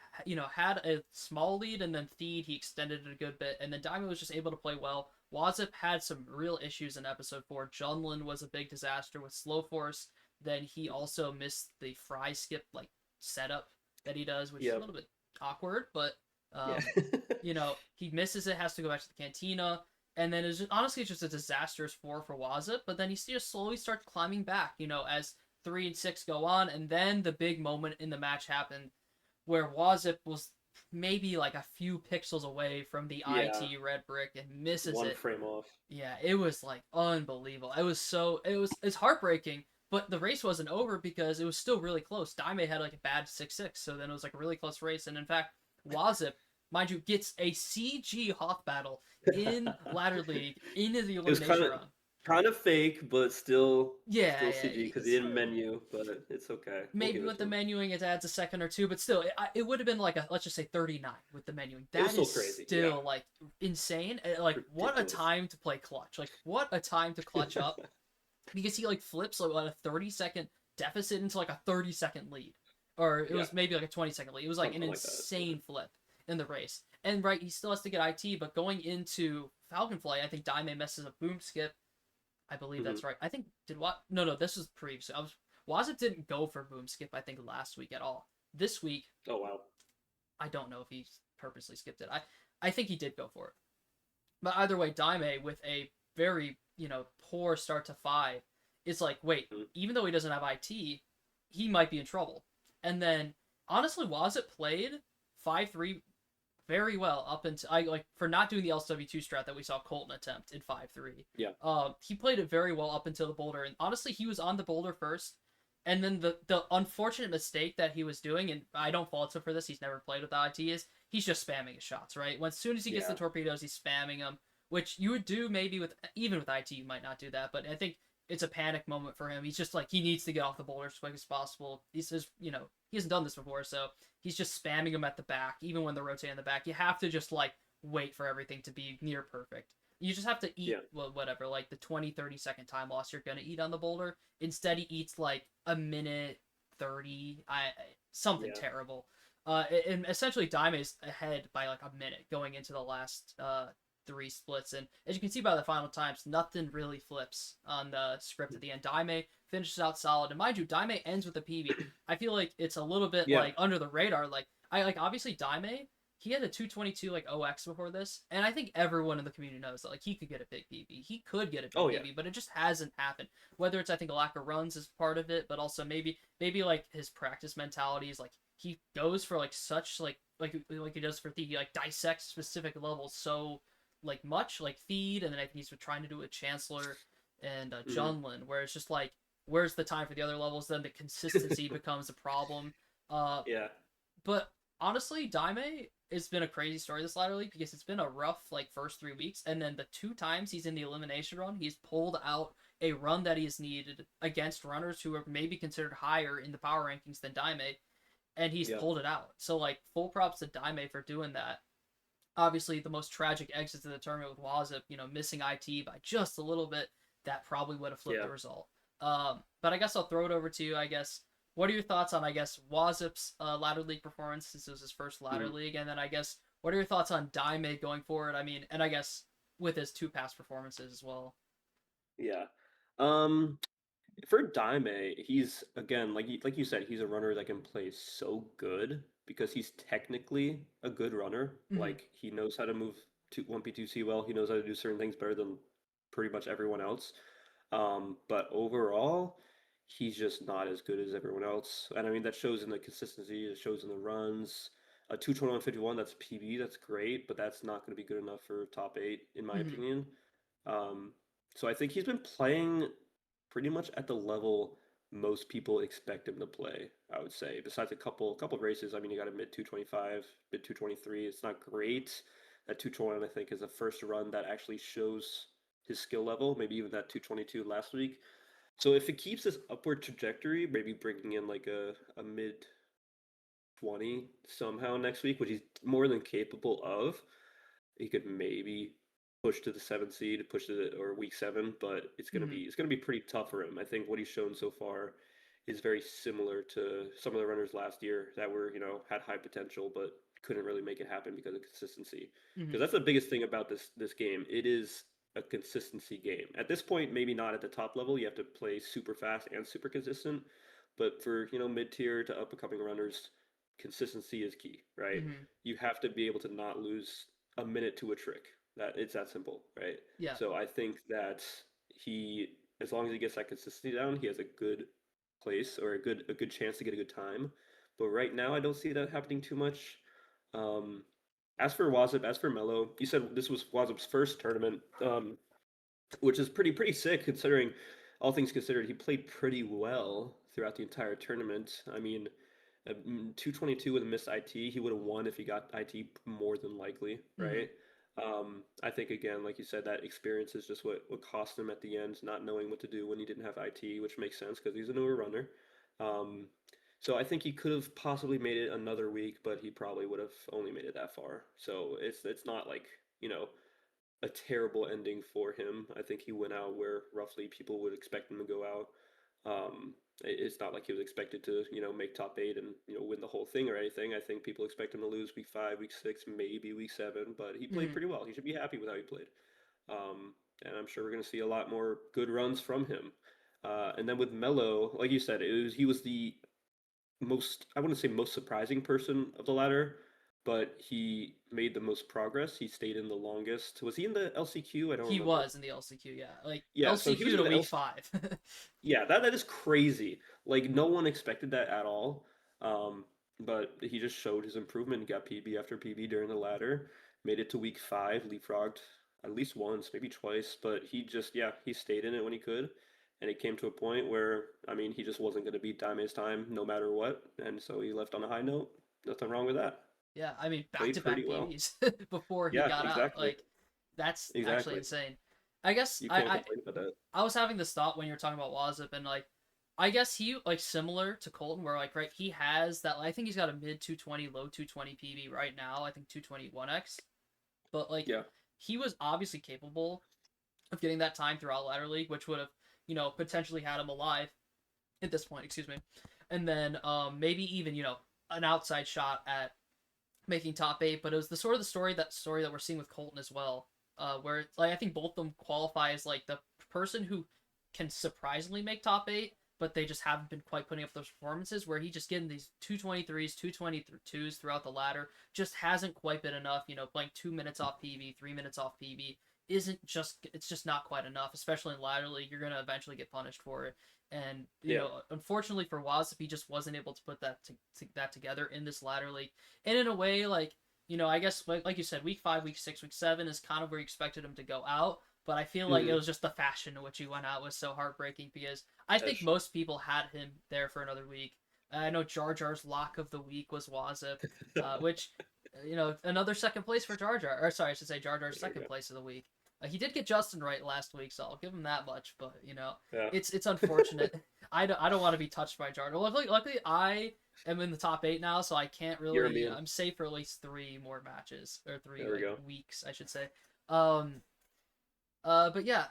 had a small lead, and then Theed, he extended it a good bit, and then Daime was just able to play well. Wazip had some real issues in episode 4. Junlin was a big disaster with Slow Force. Then he also missed the fry skip, like, setup that he does, which is a Yep. little bit awkward, but, Yeah. um, he misses it, has to go back to the cantina, and then honestly it's just a disastrous 4 for Wazip. But then he just slowly starts climbing back, as 3 and 6 go on, and then the big moment in the match happened where Wazip was maybe like a few pixels away from the Yeah. IT red brick and misses One it. frame off. Yeah, it was like unbelievable. It's heartbreaking, but the race wasn't over because it was still really close. Daime had like a bad 6-6, so then it was like a really close race. And in fact, Wazip, mind you, gets a CG Hoth battle in ladder league into the It was kind elimination of run. kind of fake, but Yeah, still yeah, CG because he it's didn't menu, but it's okay. We'll maybe give it with to the him. menuing it adds a second or two, but still, it would have been like a let's just say 39 with the menuing. It was That still is crazy. Yeah. still like insane. Like what a Ridiculous. time to play clutch. Like what a time to clutch up because he like flips like a 30-second deficit into like a 30-second lead, or it Yeah. was maybe like a 20-second lead. It was like an Something like that. Yeah. insane flip in the race. And right, he still has to get IT, but going into Falcon Flight, I think Daime messes up boom skip. I believe Hmm. that's right. I think did what? No, this was previous. Wazip didn't go for boom skip. I think last week at all. This week, Oh wow. I don't know if he purposely skipped it. I think he did go for it. But either way, Daime with a very poor start to 5, it's like wait, Mhm. even though he doesn't have IT, he might be in trouble. And then honestly, Wazit played 5-3 very well up until I like for not doing the LCW2 strat that we saw Colton attempt in 5-3. Yeah. He played it very well up until the boulder, and honestly, he was on the boulder first. And then the unfortunate mistake that he was doing, and I don't fault him for this, he's never played with IT, is he's just spamming his shots, right? When as soon as he gets the Yeah. torpedoes, he's spamming them, which you would do maybe with even with IT, you might not do that, but I think it's a panic moment for him. He's just like he needs to get off the boulder as quick as possible. He says, he hasn't done this before, so he's just spamming them at the back, even when they're rotating the back. You have to just like wait for everything to be near perfect. You just have to eat Yeah. whatever, like the 20-30 second time loss you're gonna eat on the boulder. Instead, he eats like a minute 30, something Yeah. terrible. And essentially Daime's ahead by like a minute going into the last three splits, and as you can see by the final times, nothing really flips on the script at the end. Daime finishes out solid, and mind you, Daime ends with a PB. I feel like it's a little bit Yeah. like under the radar. Like I like obviously Daime, he had a 222 like OX before this, and I think everyone in the community knows that like he could get a big PB. He could get a big Oh yeah. PB, but it just hasn't happened. Whether it's I think a lack of runs is part of it, but also maybe like his practice mentality is like he goes for like such like he does for the like dissect specific levels so like much like feed, and then I think he's trying to do it with Chancellor and Hmm. Junlin, where it's just like where's the time for the other levels? Then the consistency becomes a problem. Uh, Yeah. but honestly, Daime it's been a crazy story this ladder league because it's been a rough like first 3 weeks, and then the two times he's in the elimination run, he's pulled out a run that he's needed against runners who are maybe considered higher in the power rankings than Daime, and he's Yeah. pulled it out. So like full props to Daime for doing that. Obviously, the most tragic exit to the tournament with Wazip, missing IT by just a little bit, that probably would have flipped Yeah. the result. But I guess I'll throw it over to you. I guess what are your thoughts on Wazip's ladder league performance since it was his first ladder Mhm. league, and then I guess what are your thoughts on Daime going forward? I mean, and I guess with his two past performances as well. Yeah. Um, for Daime, he's again like you said, he's a runner that can play so good because he's technically a good runner. Mm-hmm. Like he knows how to move to 1P2C well. He knows how to do certain things better than pretty much everyone else. But overall, he's just not as good as everyone else. And I mean that shows in the consistency, it shows in the runs. A 221.51, that's PB, that's great, but that's not going to be good enough for top 8 in my Mm-hmm. opinion. Um, so I think he's been playing pretty much at the level most people expect him to play, I would say. Besides a couple of races, I mean, he got a mid 225, mid 223. It's not great. That 221, I think, is the first run that actually shows his skill level. Maybe even that 222 last week. So if it keeps this upward trajectory, maybe bringing in like a mid 20 somehow next week, which he's more than capable of, he could maybe push to the seventh seed, push to or week 7, but Mm-hmm. it's gonna be pretty tough for him. I think what he's shown so far is very similar to some of the runners last year that were had high potential but couldn't really make it happen because of consistency. Mm-hmm. Because that's the biggest thing about this game. It is a consistency game. At this point, maybe not at the top level. You have to play super fast and super consistent. But for mid tier to up and coming runners, consistency is key, right? Mm-hmm. You have to be able to not lose a minute to a trick. That it's that simple, right? Yeah. So I think that he, as long as he gets that consistency down, he has a good place or a good chance to get a good time. But right now, I don't see that happening too much. Um, as for Wazip, as for Mello, you said this was Wazip's first tournament, which is pretty sick considering all things considered. He played pretty well throughout the entire tournament. I mean, 222 with a missed IT, he would have won if he got IT more than likely, Mm-hmm. right? I think again, like you said, that experience is just what cost him at the end, not knowing what to do when he didn't have IT, which makes sense because he's a newer runner. Um, so I think he could have possibly made it another week, but he probably would have only made it that far. So it's not like you know a terrible ending for him. I think he went out where roughly people would expect him to go out. It's not like he was expected to, make top 8 and win the whole thing or anything. I think people expect him to lose week 5, week 6, maybe week 7, but he played Mm-hmm. pretty well. He should be happy with how he played. Um, and I'm sure we're going to see a lot more good runs from him. And then with Melo, like you said, he was the most, I wouldn't say most surprising person of the ladder, but he made the most progress. He stayed in the longest. Was he in the LCQ? I don't He remember. was in the LCQ, yeah, like Yeah, so he was LCQ in to the week LC. 5. Yeah, that is crazy. Like no one expected that at all. Um, but he just showed his improvement. He got PB after PB during the ladder, made it to week 5, leapfrogged at least once, maybe twice. But he just, yeah, he stayed in it when he could. And it came to a point where, I mean, he just wasn't going to beat Daime's time no matter what. And so he left on a high note. Nothing wrong with that. Yeah, I mean, back Played to pretty back well. PBs before he Yeah, got out. exactly. Like, that's actually Exactly. insane. I guess You can't complain about that. I was having this thought when you were talking about Wazip, and like, I guess he like similar to Colton, where like right he has that. I think he's got a mid 220, low 220 PB right now. I think 221x, but like Yeah. he was obviously capable of getting that time throughout ladder league, which would have potentially had him alive at this point. Excuse me, and then maybe even an outside shot at making top 8. But it was the sort of the story that we're seeing with Colton as well, where like I think both of them qualify as like the person who can surprisingly make top 8, but they just haven't been quite putting up those performances. Where he just getting these 223s, 222s throughout the ladder, just hasn't quite been enough. Playing 2 minutes off PB, 3 minutes off PB isn't just it's just not quite enough. Especially in ladder league, you're gonna eventually get punished for it. And Yeah. unfortunately for Wasp, he just wasn't able to put that together in this ladder league. And in a way, like I guess like you said, week 5, week 6, week 7 is kind of where you expected him to go out. But I feel like it Hmm. was just the fashion in which he went out was so heartbreaking because I think That's most people had him there for another week. I know Jar Jar's lock of the week was Wazip, which another second place for Jar Jar. Or sorry, I should say Jar Jar's there you second go. place of the week. He did get Justin right last week, so I'll give him that much. But Yeah. it's unfortunate. I don't want to be touched by Jar Jar. Luckily, I am in the top 8 now, so I can't You're really. immune. I'm safe for at least 3 more matches or 3 There we like go. weeks, I should say. But yeah,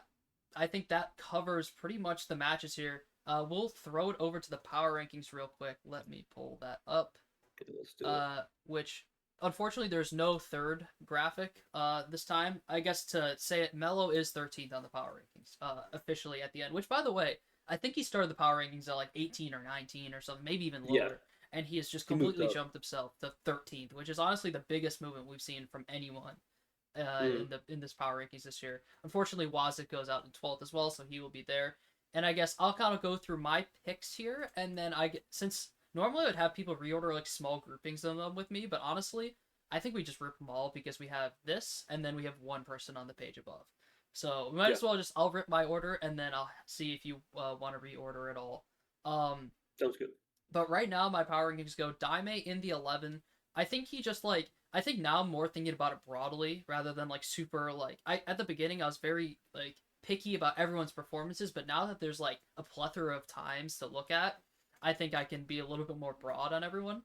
I think that covers pretty much the matches here. We'll throw it over to the power rankings real quick. Let me pull that up. Okay, let's do it. Which unfortunately there's no third graphic this time. I guess to say it, Mello is 13th on the power rankings officially at the end. Which by the way, I think he started the power rankings at like 18 or 19 or something, maybe even Yeah. lower. And he has just He moved completely up. jumped himself to 13th, which is honestly the biggest movement we've seen from anyone Mm. in this power rankings this year. Unfortunately, Wazik goes out in 12th as well, so he will be there. And I guess I'll kind of go through my picks here, and then since normally I would have people reorder like small groupings of them with me, but honestly, I think we just rip them all because we have this, and then we have one person on the page above. So we might Yeah. as well just I'll rip my order, and then I'll see if you want to reorder it all. Um, Sounds good. but right now, my power rankings go Daime in the 11. I think he just like I think now I'm more thinking about it broadly rather than like super like I at the beginning I was very like picky about everyone's performances, but now that there's like a plethora of times to look at, I think I can be a little bit more broad on everyone.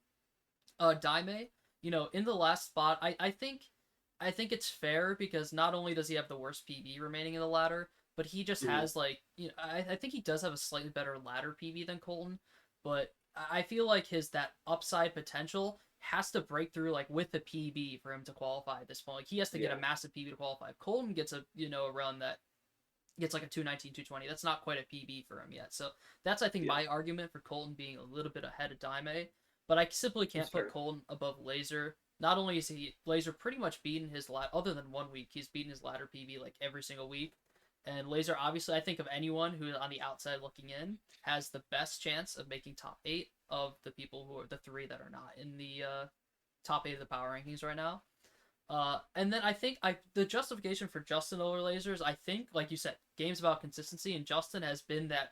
Daime, in the last spot, I think it's fair because not only does he have the worst PB remaining in the ladder, but he just Hmm. has like I think he does have a slightly better ladder PB than Colton, but I feel like his that upside potential has to break through like with the PB for him to qualify at this point. Like he has to get a Yeah. massive PB to qualify. If Colton gets a run that gets like a 219, 220, that's not quite a PB for him yet. So that's I think Yeah. my argument for Colton being a little bit ahead of Daime, but I simply That's can't put fair. Colton above Laser. Not only is he Laser pretty much beaten his other than 1 week, he's beaten his ladder PB like every single week. And Laser, obviously, I think of anyone who is on the outside looking in has the best chance of making top 8 of the people who are the 3 that are not in the top 8 of the power rankings right now. And then I think the justification for Justin over Lasers, I think, like you said, games about consistency, and Justin has been that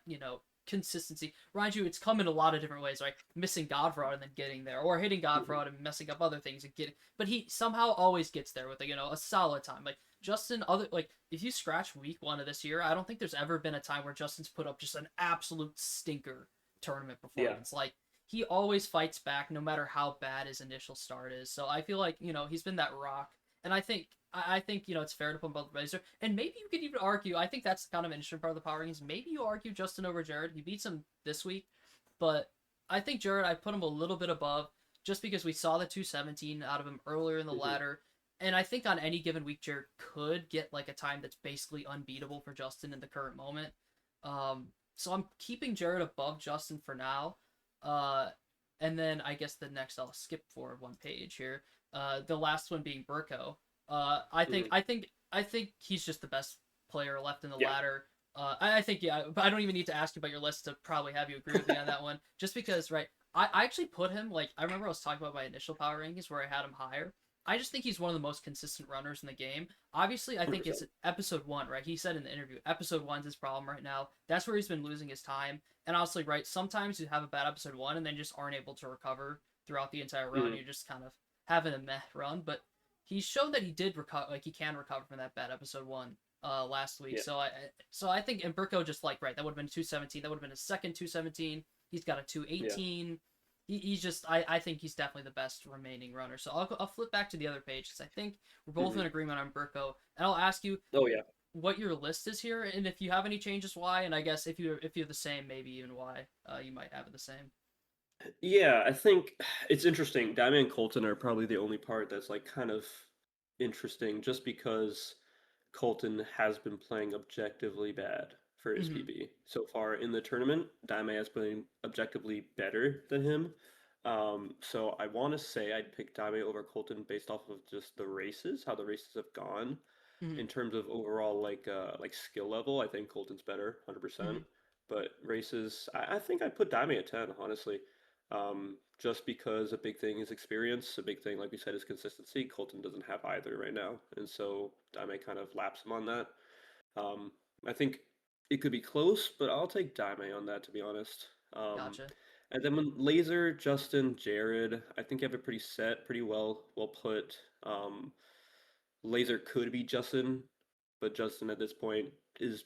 consistency. Mind you, it's come in a lot of different ways, right? Missing Godfraud and then getting there, or hitting Hmm. Godfraud and messing up other things and getting. But he somehow always gets there with a solid time. Like Justin, if you scratch week 1 of this year, I don't think there's ever been a time where Justin's put up just an absolute stinker tournament Yeah. performance. Like he always fights back no matter how bad his initial start is. So I feel like he's been that rock, and I think it's fair to put him above Razor, and maybe you could even argue. I think that's kind of an interesting part of the power rankings. Maybe you argue Justin over Jared. He beats him this week, but I think Jared I put him a little bit above just because we saw the 217 out of him earlier in the Hmm. ladder. And I think on any given week, Jared could get like a time that's basically unbeatable for Justin in the current moment. So I'm keeping Jared above Justin for now. Uh, and then I guess the next I'll skip forward 1 page here. The last one being Burko. I think Hmm. I think I think he's just the best player left in the Yeah. ladder. I think yeah, but I don't even need to ask you about your list to probably have you agree with me on that one. Just because, right? I actually put him like I remember I was talking about my initial power rankings where I had him higher. I just think he's one of the most consistent runners in the game. Obviously, I think it's 100%. episode one, right? He said in the interview, episode one's his problem right now. That's where he's been losing his time. And honestly, right, sometimes you have a bad episode one and then just aren't able to recover throughout the entire run. Mhm. You're just kind of having a meh run. But he's shown that he did recover, like he can recover from that bad episode one last week. Yeah. So I think and Burko just like right, that would have been 217. That would have been his second 217. He's got a Yeah. 218. He's just I think he's definitely the best remaining runner. So I'll flip back to the other page because I think we're both in Mhm. agreement on Burko, and I'll ask you Oh yeah. what your list is here, and if you have any changes, why, and I guess if you're the same, maybe even why you might have it the same. Yeah, I think it's interesting. Diamond and Colton are probably the only part that's like kind of interesting just because Colton has been playing objectively bad for his Mm-hmm. PB. So far in the tournament, Daime has been objectively better than him. So I want to say I'd pick Daime over Colton based off of just the races, how the races have gone. Mm-hmm. In terms of overall like skill level, I think Colton's better, 100%. Mm-hmm. But races, I think I'd put Daime at 10, honestly. Just because a big thing is experience, a big thing, like we said, is consistency. Colton doesn't have either right now, and so Daime kind of laps him on that. Um, I think it could be close, but I'll take Daime on that to be honest. Gotcha. And then when Laser, Justin, Jared, I think you have it pretty set, pretty well put. Laser could be Justin, but Justin at this point is,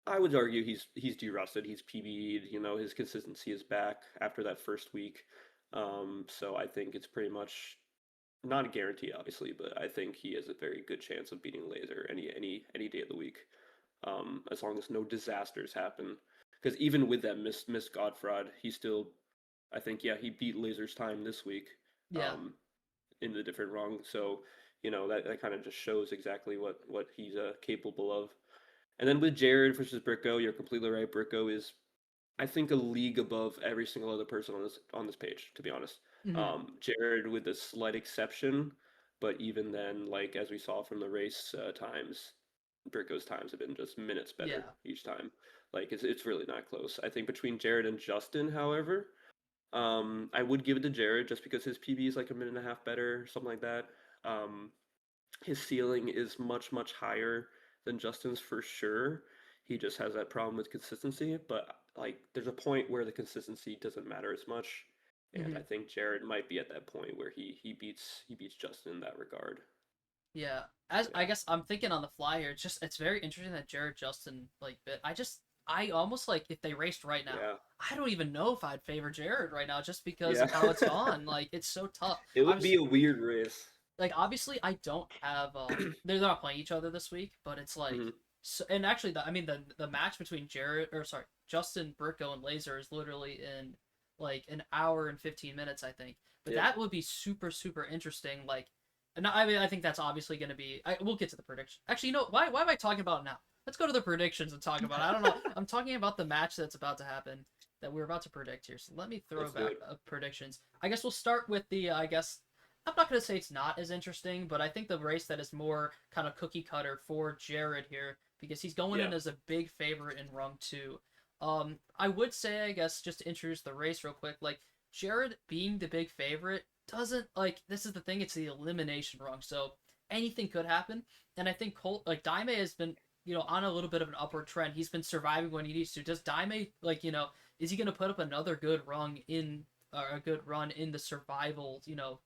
I would argue he's de-rusted. He's PB'd. His consistency is back after that first week. So I think it's pretty much not a guarantee, obviously, but I think he has a very good chance of beating Laser any day of the week, as long as no disasters happen. Because even with that missed Godfrod, he still, I think, yeah, he beat Laser's time this week, Yeah. um, in the different rung. So that kind of just shows exactly what he's capable of. And then with Jared versus Bricko, you're completely right. Bricko is, I think, a league above every single other person on this page, to be honest. Mm-hmm. Jared with a slight exception, but even then, like as we saw from the race times, Bricko's times have been just minutes better Yeah. each time. Like it's really not close. I think between Jared and Justin, however, I would give it to Jared just because his PB is like a minute and a half better, something like that. Um, his ceiling is much higher than Justin's for sure. He just has that problem with consistency, but like there's a point where the consistency doesn't matter as much, and I Mm-hmm. think Jared might be at that point where he beats Justin in that regard. Yeah. As I Yeah. guess I'm thinking on the fly here, it's very interesting that Jared Justin like bit. I almost like if they raced right now, Yeah. I don't even know if I'd favor Jared right now just because Yeah. of how it's gone. Like it's so tough. It I would be was a weird race. like obviously I don't have they're not playing each other this week, but it's like Hmm. so and actually the match between Jared or sorry, Justin, Burko and Laser is literally in like an hour and 15 minutes I think. But Yeah. that would be super interesting like and I mean I think that's obviously going to be we'll get to the prediction. Actually, why am I talking about it now? Let's go to the predictions and talk about it. I don't know. I'm talking about the match that's about to happen that we're about to predict here. So let me throw Let's do back it. predictions. I guess we'll start with the I guess I'm not going to say it's not as interesting, but I think the race that is more kind of cookie cutter for Jared here because he's going Yeah. in as a big favorite in rung 2. I would say I guess just to introduce the race real quick, like Jared being the big favorite doesn't like this is the thing, it's the elimination rung. So anything could happen, and I think Colt like Daime has been on a little bit of an upward trend. He's been surviving when he needs to. Does Daime like is he going to put up another good rung in a good run in the survival,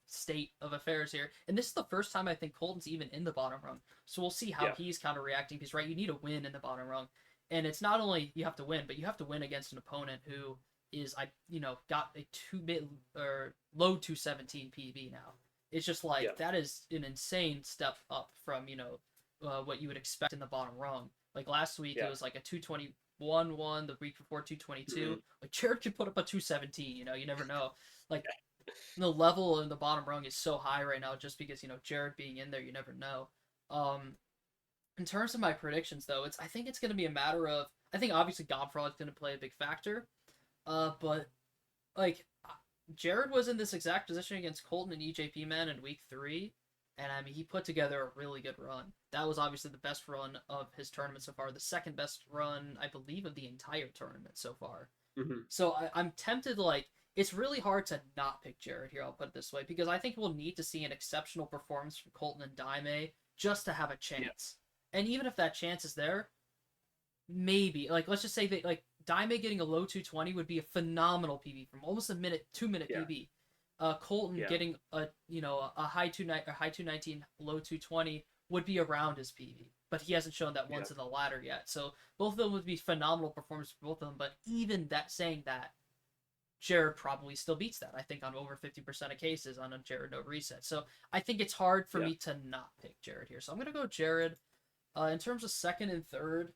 state of affairs here. And this is the first time I think Colton's even in the bottom rung. So we'll see how Yeah. he's kind of reacting because right, you need a win in the bottom rung. And it's not only you have to win, but you have to win against an opponent who is got a two mid or low 217 PB now. It's just Yeah. like that is an insane step up from what you would expect in the bottom rung. Like last week it Yeah. was like a 221 the week before 222. Hmm. Like Jared could put up a 217, you never know. Like the level in the bottom rung is so high right now just because, Jared being in there, you never know. Um in terms of my predictions though, I think it's gonna be a matter of I think obviously Godfrog is gonna play a big factor. But like Jared was in this exact position against Colton and EJP Man in week 3, and I mean he put together a really good run. That was obviously the best run of his tournament so far, the second best run I believe of the entire tournament so far. Hmm. So I'm tempted like it's really hard to not pick Jared here. I'll put it this way because I think we'll need to see an exceptional performance from Colton and Daime just to have a Yeah, chance. And even if that chance is there, maybe like let's just say that like Daime getting a low 220 would be a phenomenal PB from almost a minute 2 minute yeah, PB. Colton yeah, getting a high 219 low 220 would be around his PB, but he hasn't shown that yeah. once in the ladder yet. So both of them would be phenomenal performance for both of them. But even that saying that, Jared probably still beats that. I think on over 50% of cases on a Jared no reset. So I think it's hard for Yeah. me to not pick Jared here. So I'm gonna go Jared. In terms of second and third,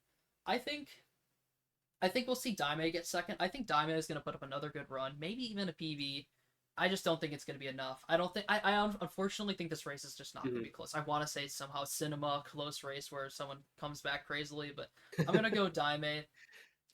I think I think we'll see Daime get second. I think Daime is going to put up another good run, maybe even a PB. I just don't think it's going to be enough. I don't think I unfortunately think this race is just not going to Hmm. be close. I want to say somehow cinema close race where someone comes back crazily, but I'm going to go Daime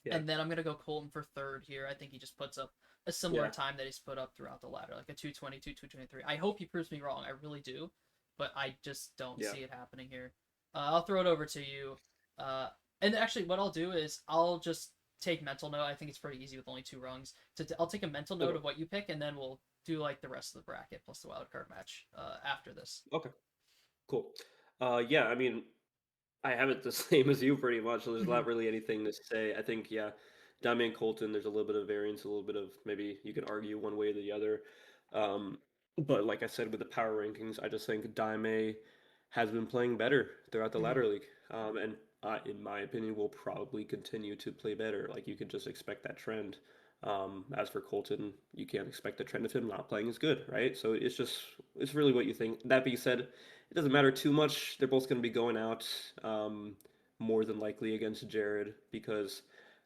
Yeah, and then I'm going to go Colton for third here. I think he just puts up a similar yeah, time that he's put up throughout the ladder, like a 222, 223. I hope he proves me wrong. I really do, but I just don't yeah. see it happening here. I'll throw it over to you. Uh, and actually, what I'll do is I'll just take mental note. I think it's pretty easy with only two rungs. I'll take a mental note Okay, of what you pick, and then we'll do like the rest of the bracket plus the wild card match after this. okay, cool. Yeah, I mean, I have it the same as you pretty much. So there's Hmm. not really anything to say. I think, yeah, Dami and Colton, there's a little bit of variance, a little bit of maybe you can argue one way or the other. Um, but like I said with the power rankings, I just think Daime has been playing better throughout the Hmm. ladder league. And in my opinion, will probably continue to play better. Like you could just expect that trend. As for Colton, you can't expect the trend of him not playing as good, right? So it's really what you think. That being said, it doesn't matter too much. They're both going to be going out um, more than likely against Jared because,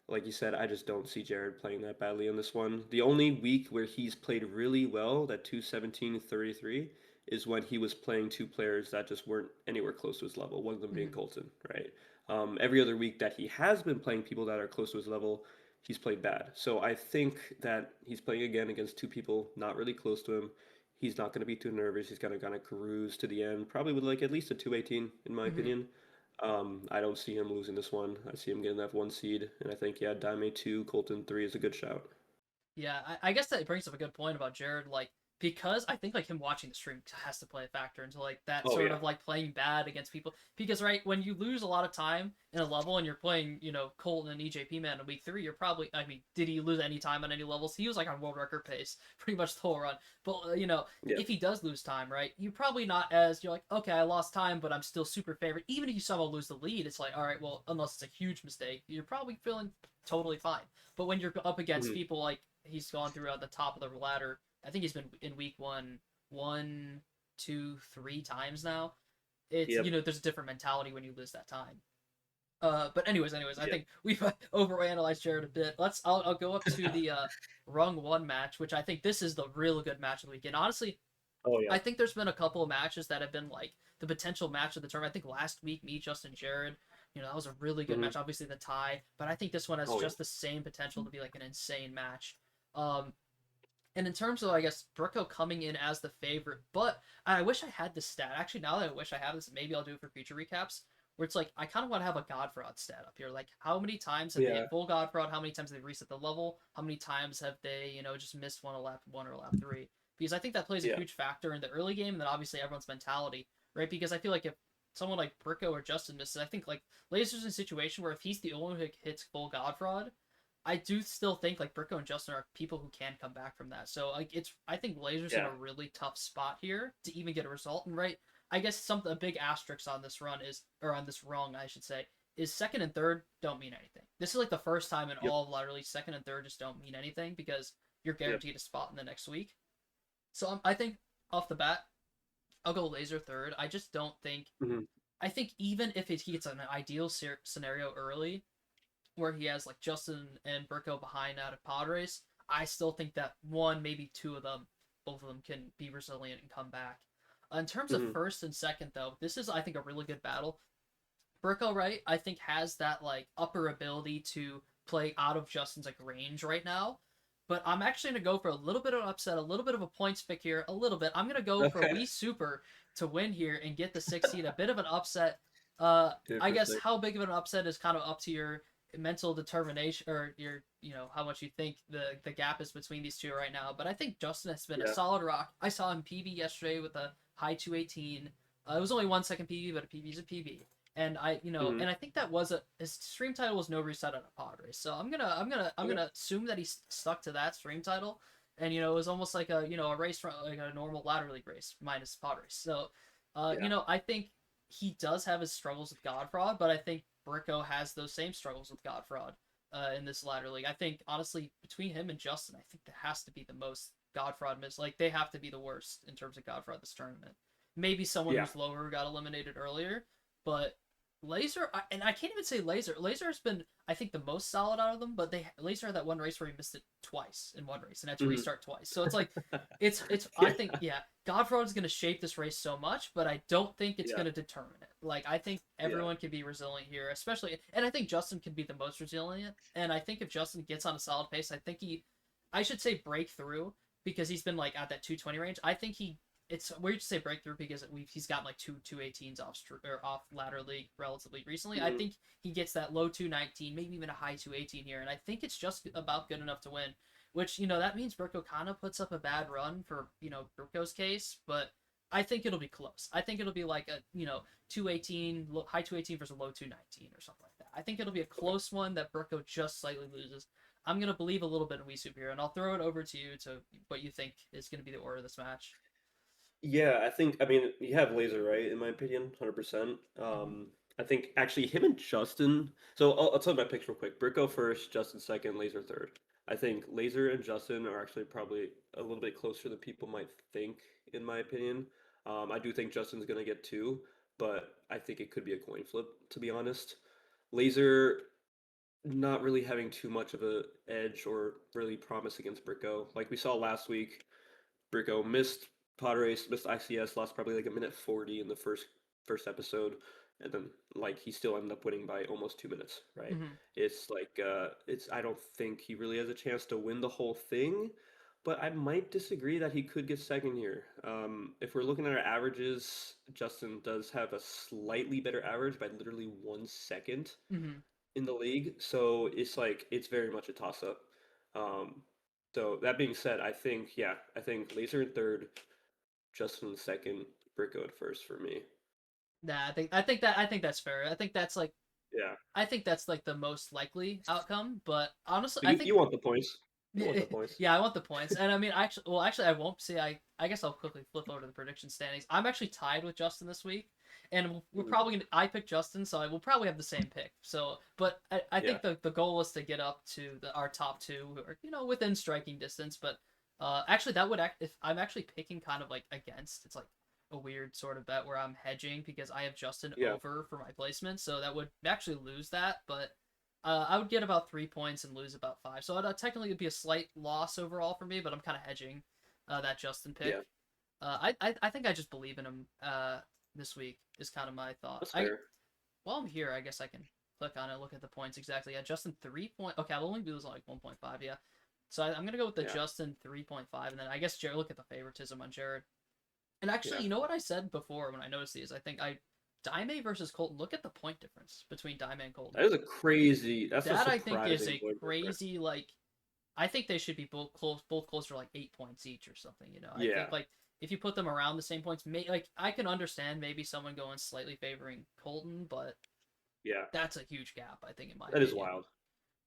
like you said, I just don't see Jared playing that badly in this one. The only week where he's played really well, that 217-33, is when he was playing two players that just weren't anywhere close to his level, one of them being Hmm. Colton, right? Every other week that he has been playing people that are close to his level, he's played bad. So I think that he's playing again against two people not really close to him. He's not going to be too nervous. He's going to kind of cruise to the end, probably with like at least a 218, in my Hmm. opinion. I don't see him losing this one. I see him getting that one seed, and I think yeah, Daime 2, Colton 3 is a good shout. Yeah, I guess that brings up a good point about Jared. Like, because I think like him watching the stream has to play a factor into like that Oh sort yeah. of like playing bad against people. Because right when you lose a lot of time in a level and you're playing, Colton and EJP man in week 3, you're probably I mean, did he lose any time on any levels? He was like on world record pace pretty much the whole run. But Yeah. if he does lose time, right, you're probably not as you're like, okay, I lost time, but I'm still super favored. Even if you somehow lose the lead, it's like, all right, well, unless it's a huge mistake, you're probably feeling totally fine. But when you're up against Hmm. people like he's gone through at the top of the ladder. I think he's been in week one, two, three times now. It's Yep. there's a different mentality when you lose that time. But anyways, I Yep. think we've overanalyzed Jared a bit. I'll go up to the rung one match, which I think this is the real good match of the weekend. Honestly, Oh yeah. I think there's been a couple of matches that have been like the potential match of the tournament. I think last week, me, Justin, Jared, that was a really good Hmm. match. Obviously, the tie, but I think this one has Oh yeah. just the same potential to be like an insane match. Um, and in terms of, I guess, Brooko coming in as the favorite, but I wish I had this stat. Actually, now that I wish I have this, maybe I'll do it for future recaps. Where it's like I kind of want to have a Godfraud stat up here. Like, how many times have they Yeah. hit full Godfraud? How many times have they reset the level? How many times have they, just missed one a lap one or lap three? Because I think that plays a Yeah. huge factor in the early game, and then obviously everyone's mentality, right? Because I feel like if someone like Bricko or Justin misses, I think like Laser's in a situation where if he's the only one who hits full Godfraud, I do still think like Bricko and Justin are people who can come back from that. So like I think Lasers in Yeah. a really tough spot here to even get a result. And right, I guess a big asterisk on this run is or on this rung I should say is second and third don't mean anything. This is like the first time in Yep. all of literally second and third just don't mean anything because you're Yep. guaranteed a spot in the next week. So I think off the bat I'll go Laser third. I just don't think Hmm. I think even if he gets an ideal scenario early, where he has like Justin and Burko behind out of pod race, I still think that one, maybe two of them, both of them can be resilient and come back. In terms of Hmm. first and second, though, this is I think a really good battle. Burko, right, I think has that like upper ability to play out of Justin's like range right now. But I'm actually gonna go for a little bit of an upset, a little bit of a points pick here, a little bit. I'm gonna go for Okay. Wii Super to win here and get the 6 seed. A bit of an upset. I guess Interesting. how big of an upset is kind of up to your mental determination or your how much you think the gap is between these two right now. But I think Justin has been a Yeah. solid rock. I saw him PB yesterday with a high 218. It was only 1 second PB, but a PB is a PB. And Hmm. I think that was his stream title was no reset on a pod race. So I'm Okay. gonna assume that he stuck to that stream title, and it was almost like a race from like a normal ladder league race minus pod race. So, Yeah. I think he does have his struggles with Godfraud, but I think Bricko has those same struggles with Godfraud in this ladder league. I think honestly between him and Justin, I think that has to be the most Godfraud miss. Like they have to be the worst in terms of Godfraud this tournament. Maybe someone Yeah. who's lower got eliminated earlier, but Laser, and I can't even say Laser. Laser has been, I think, the most solid out of them. But Laser had that one race where he missed it twice in one race and had to Hmm. restart twice. So it's like, it's. I Yeah. think yeah, Godfraud is going to shape this race so much, but I don't think it's Yeah. going to determine it. Like I think Yeah. everyone can be resilient here, especially, and I think Justin can be the most resilient. And I think if Justin gets on a solid pace, I should say breakthrough because he's been like at that 220 range. I think it's weird to say breakthrough because he's gotten like two 18s off ladder league relatively recently. I Hmm. think he gets that low 219, maybe even a high 218 here, and I think it's just about good enough to win. Which that means Burko kind of puts up a bad run for Burko's case, but I think it'll be close. I think it'll be like a 218 high 218 versus a low 219 or something like that. I think it'll be a Okay. close one that Burko just slightly loses. I'm gonna believe a little bit in Wii here, and I'll throw it over to you to what you think is gonna be the order of this match. Yeah, I mean, you have Laser, right? In my opinion, 100%. Mm-hmm. I think actually him and Justin. So I'll tell you my picks real quick. Bricko first, Justin second, Laser third. I think Laser and Justin are actually probably a little bit closer than people might think, in my opinion. I do think Justin's gonna get two, but I think it could be a coin flip, to be honest. Laser not really having too much of a edge or really promise against Bricko. Like we saw last week, Brico missed pod race, missed ICS, lost probably like a minute 40 in the first episode, and then like he still ended up winning by almost 2 minutes, right? Mm-hmm. It's like it's I don't think he really has a chance to win the whole thing, but I might disagree that he could get second here. If we're looking at our averages, Justin does have a slightly better average by literally 1 second Mm-hmm. in the league. So it's like it's very much a toss up. Um, so that being said, I think Laser in third, Justin in second, Brico in first for me. Nah, I think that's fair. Yeah, I think that's like the most likely outcome. But honestly, but I you think want the points. You want the points. yeah, I want the points. And I mean, actually, I won't say I guess I'll quickly flip over to the prediction standings. I'm actually tied with Justin this week, and we're Mhm. probably gonna. I picked Justin, so I will probably have the same pick. So, but I Yeah, think the goal is to get up to our top two, who are within striking distance. But actually, that would act if I'm actually picking kind of like against. It's like a weird sort of bet where I'm hedging because I have Justin yeah, over for my placement, so that would actually lose that, but I would get about 3 points and lose about five. So technically it'd be a slight loss overall for me, but I'm kind of hedging that Justin pick. yeah. I think I just believe in him this week is kind of my thought. That's fair. While I'm here, I guess I can click on it, look at the points exactly. Yeah, Justin 3 point. Okay, I'll only lose like 1.5. Yeah, so I'm gonna go with the Yeah, Justin 3.5, and then I guess Jared. Look at the favoritism on Jared. And actually, yeah. you know what I said before when I noticed these? I think I Daime versus Colton. Look at the point difference between Daime and Colton. That is a crazy. That's a That I think is surprising a point difference. crazy like. I think they should be both closer to like 8 points each or something. I Yeah, think like if you put them around the same points, like I can understand maybe someone going slightly favoring Colton, but yeah. that's a huge gap. I think in my That is opinion. wild.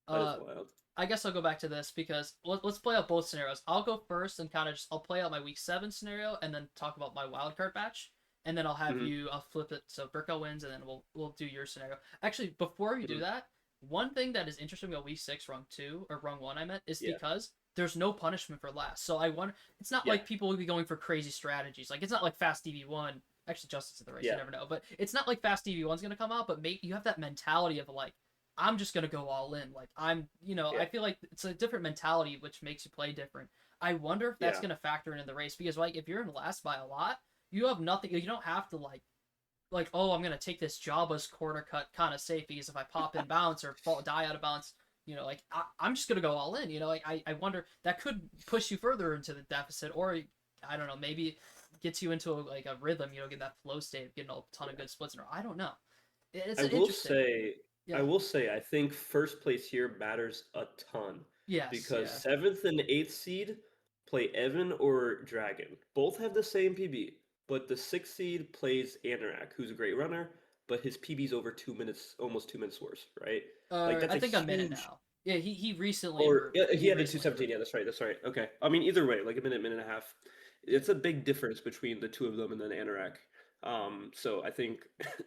That is Uh, wild. I guess I'll go back to this because let's play out both scenarios. I'll go first and kind of just I'll play out my week 7 scenario and then talk about my wildcard match, and then Hmm. I'll flip it so Burko wins and then we'll do your scenario. Actually, before we do Hmm. that, one thing that is interesting about week 6 rung 2 or rung 1 I meant is Yeah, because there's no punishment for last. So I wonder it's not yeah, like people will be going for crazy strategies. Like it's not like Fast DV1. Actually, Justice in the race, you yeah, never know. But it's not like Fast DV1's gonna come out. But you have that mentality of like I'm just gonna go all in. Like I yeah, feel like it's a different mentality which makes you play different. I wonder if that's yeah, gonna factor in the race because like if you're in last by a lot, you have nothing. You don't have to like oh I'm gonna take this Jabba's corner cut kind of safe because if I pop in bounce or die out of bounce, like I'm just gonna go all in. Like I wonder that could push you further into the deficit or I don't know maybe gets you into like a rhythm. Get that flow state, getting a ton of yeah. good splits in a row. I don't know. It's I an will interesting. say. I Yeah. will say I think first place here matters a ton Yes. because Yeah. seventh and eighth seed play Evan or Dragon. Both have the same PB, but the sixth seed plays Anorak, who's a great runner, but his PB's over 2 minutes, almost 2 minutes worse, right? Like that's I a think a minute huge. now. Yeah. He recently Or improved yeah, it. he He had the recently 217. improved Yeah, it. that's right. That's right. Okay. I mean, either way, like a minute, minute and a half. Yeah. It's a big difference between the two of them and then Anorak. So I think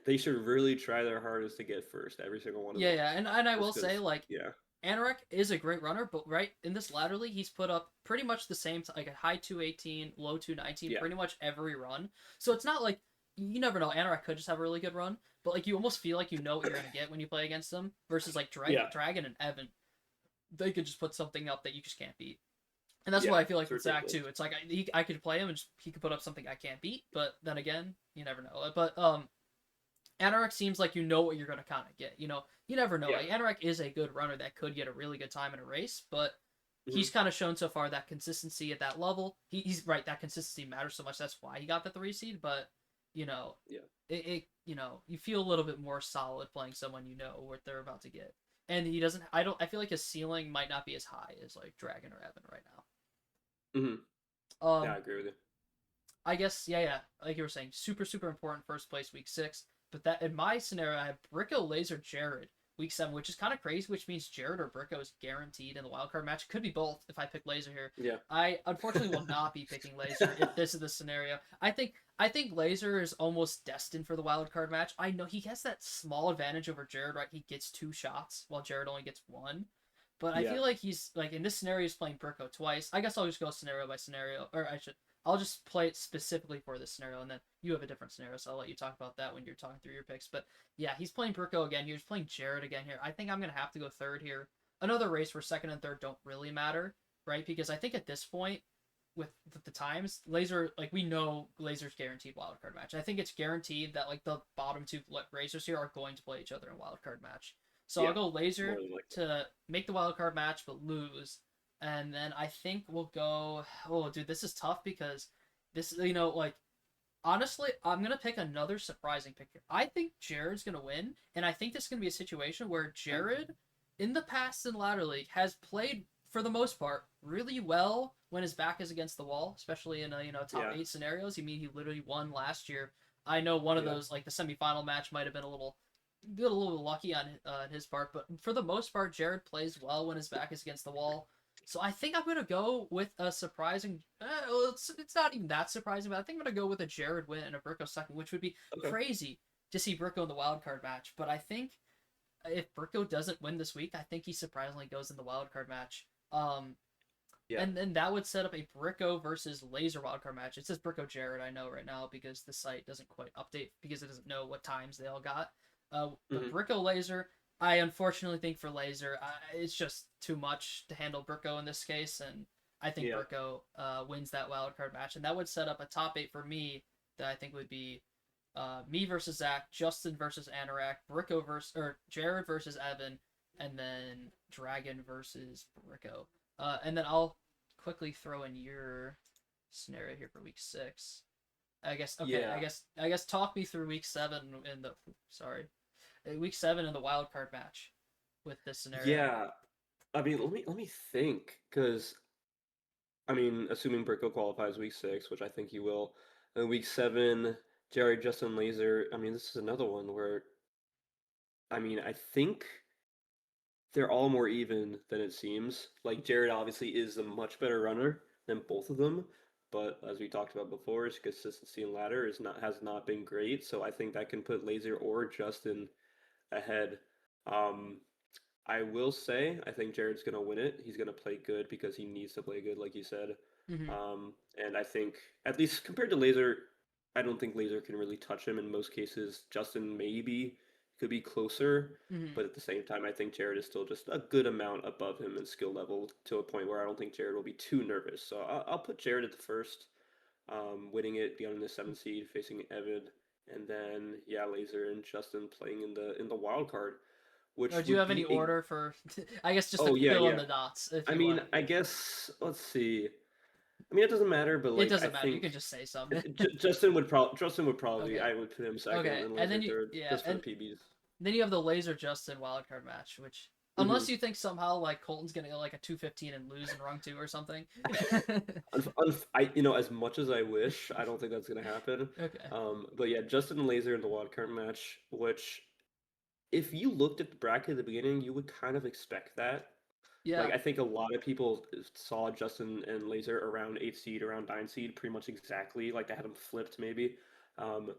they should really try their hardest to get first, every single one of Yeah. them. Yeah. And I will Just say because, like yeah, Anorak is a great runner, but right in this ladder league, he's put up pretty much the same, like a high 218, low 219, yeah, pretty much every run. So it's not like you never know. Anorak could just have a really good run, but like you almost feel like you know what you're gonna get when you play against them. Versus like yeah, Dragon and Evan, they could just put something up that you just can't beat. And that's yeah. what I feel like It's with Zach ridiculous. too. It's like I could play him and just, he could put up something I can't beat, but then again, you never know. But Anorak seems like you know what you're gonna kind of get. You never know. Yeah. Like Anorak is a good runner that could get a really good time in a race, but Hmm. he's kind of shown so far that consistency at that level. He's right. That consistency matters so much. That's why he got the 3 seed. But you know, Yeah. you feel a little bit more solid playing someone you know what they're about to get. And he doesn't. I don't. I feel like his ceiling might not be as high as like Dragon or Evan right Hmm. now. Yeah, I agree with you. I guess yeah. Like you were saying, super super important first place week 6. But that in my scenario, I have Bricko, Laser, Jared week 7, which is kind of crazy. Which means Jared or Bricko is guaranteed in the wildcard match. Could be both if I pick Laser here. Yeah. I unfortunately will not be picking Laser if this is the scenario. I think Laser is almost destined for the wildcard match. I know he has that small advantage over Jared, right? He gets 2 shots while Jared only gets one. But I Yeah. feel like he's like in this scenario he's playing Bricko twice. I guess I'll just go scenario by scenario, or I'll just play it specifically for this scenario, and then you have a different scenario, so I'll let you talk about that when you're talking through your picks. But yeah, he's playing Bricko again. He's playing Jared again here. I think I'm gonna have to go third here. Another race where second and third don't really matter, right? Because I think at this point, with the times, Laser, like we know Laser's guaranteed wildcard match. I think it's guaranteed that like the bottom two racers here are going to play each other in wildcard match. So I'll Yeah. go More Laser than likely. to make the wildcard match but lose. And then I think we'll go. Oh, dude, this is tough because this, like honestly, I'm gonna pick another surprising pick here. I think Jared's gonna win, and I think this is gonna be a situation where Jared, in the past in ladder league, has played for the most part really well when his back is against the wall, especially in a top Yeah. 8 scenarios. You mean he literally won last year? I know one of Yeah. those like the semifinal match might have been a little lucky on his part, but for the most part, Jared plays well when his back is against the wall. So I think I'm gonna go with a surprising. Well, it's not even that surprising, but I think I'm gonna go with a Jared win and a Bricko second, which would be Okay. crazy to see Bricko in the wild card match. But I think if Bricko doesn't win this week, I think he surprisingly goes in the wild card match. Yeah. And then that would set up a Bricko versus Laser wildcard match. It says Bricko Jared, I know right now because the site doesn't quite update because it doesn't know what times they all got. But Hmm. Bricko Laser, I unfortunately think for Laser, it's just too much to handle Bricko in this case, and I think Yeah. Bricko wins that wildcard match, and that would set up a top 8 for me that I think would be me versus Zach, Justin versus Anorak, Bricko versus or Jared versus Evan, and then Dragon versus Bricko. And then I'll quickly throw in your scenario here for week 6. I guess okay. I Yeah. guess I guess talk me through week 7 in the sorry, week 7 in the wild card match with this scenario. Yeah. I mean, let me think, because I mean, assuming Brico qualifies week 6, which I think he will, and week 7, Jerry, Justin Laser. I mean, this is another one where I mean, I think they're all more even than it seems. Like Jared obviously is a much better runner than both of them, but as we talked about before, his consistency in ladder has not been great. So I think that can put Laser or Justin ahead. Um, I will say, I think Jared's going to win it. He's going to play good because he needs to play good, like you said. Mm-hmm. And I think, at least compared to Laser, I don't think Laser can really touch him in most cases. Justin maybe could be closer, Mm-hmm. but at the same time, I think Jared is still just a good amount above him in skill level to a point where I don't think Jared will be too nervous. So I'll put Jared at the first, winning it, getting the 7 seed, facing Evan, and then yeah, Laser and Justin playing in the wild card, Or which do you would have any be a. order for? I guess just to Oh yeah, fill in yeah. the dots if I you mean, want. I guess let's see. I mean, it doesn't matter, but It like I doesn't matter. You think can just say something. Justin would probably Okay. I would put him second Okay. and And Laser then third yeah, just for the and PBs. Then you have the Laser Justin wildcard match, which unless Hmm. you think somehow like Colton's gonna go like a 215 and lose in rung 2 or something. As much as I wish, I don't think that's gonna happen. Okay. But yeah, Justin Laser in the wildcard match, which if you looked at the bracket at the beginning, you would kind of expect that. Like Yeah. I think a lot of people saw Justin and Laser around 8 seed, around 9 seed, pretty much exactly. Like they had them flipped maybe. Um,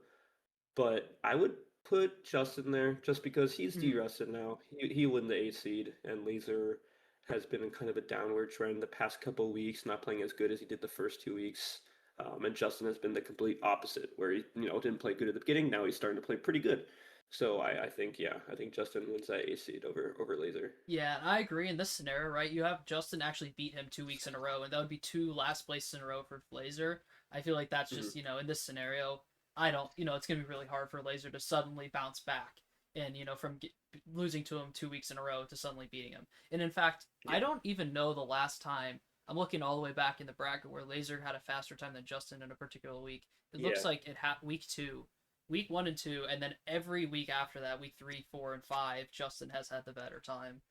but I would put Justin there just because he's Mhm. de-rusted now. He win the 8 seed, and Laser has been in kind of a downward trend the past couple of weeks, not playing as good as he did the first 2 weeks. And Justin has been the complete opposite, where he didn't play good at the beginning. Now he's starting to play pretty good. So I think yeah, I think Justin wins that 8 seed over Laser. Yeah, I agree in this scenario, right? You have Justin actually beat him 2 weeks in a row, and that would be two last places in a row for Laser. I feel like that's Hmm. just, in this scenario, I don't, it's going to be really hard for Laser to suddenly bounce back and, from losing to him 2 weeks in a row to suddenly beating him. And in fact, I Yeah, don't even know the last time. I'm looking all the way back in the bracket where Laser had a faster time than Justin in a particular week. It looks yeah, like it had week 2, week 1 and 2, and then every week after that, week 3, 4, and 5, Justin has had the better time.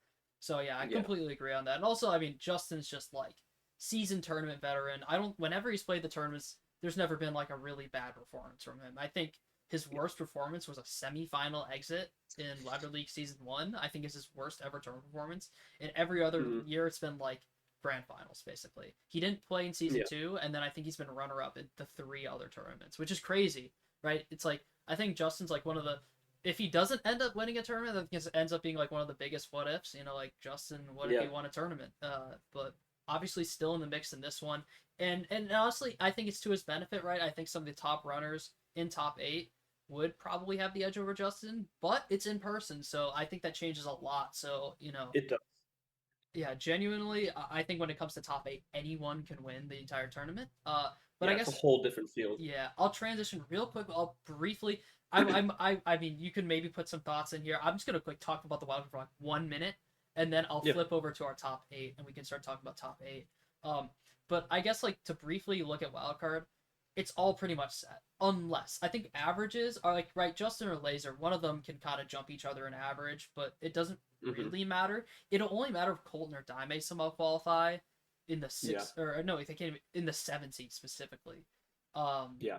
So yeah, I yeah, completely agree on that. And also, I mean, Justin's just like seasoned tournament veteran. I don't. Whenever he's played the tournaments, there's never been like a really bad performance from him. I think his yeah. worst performance was a semifinal exit in Ladder League Season 1. I think is his worst ever tournament performance. And every other Hmm. year, it's been like grand finals basically. He didn't play in Season Yeah, 2, and then I think he's been runner up in the 3 other tournaments, which is crazy, right? It's like I think Justin's like one of the if he doesn't end up winning a tournament, I think it ends up being like one of the biggest what ifs. Like Justin, what if yeah. he won a tournament? But obviously still in the mix in this one. And honestly, I think it's to his benefit, right? I think some of the top runners in top 8 would probably have the edge over Justin, but it's in person, so I think that changes a lot. So It does. yeah, genuinely, I think when it comes to top 8, anyone can win the entire tournament. But I Yeah, it's a guess whole different field. yeah, I'll transition real quick. I'll briefly. I mean, you can maybe put some thoughts in here. I'm just gonna quick talk about the wildcard for like 1 minute, and then I'll Yeah. flip over to our top 8, and we can start talking about top 8. Um, but I guess like to briefly look at wildcard, it's all pretty much set. Unless I think averages are like right, Justin or Laser, one of them can kind of jump each other in average, but it doesn't Hmm. really matter. It'll only matter if Colton or Daime somehow qualify in the Yeah. six or no, they can't even, in the 7 seed specifically. Um, Yeah.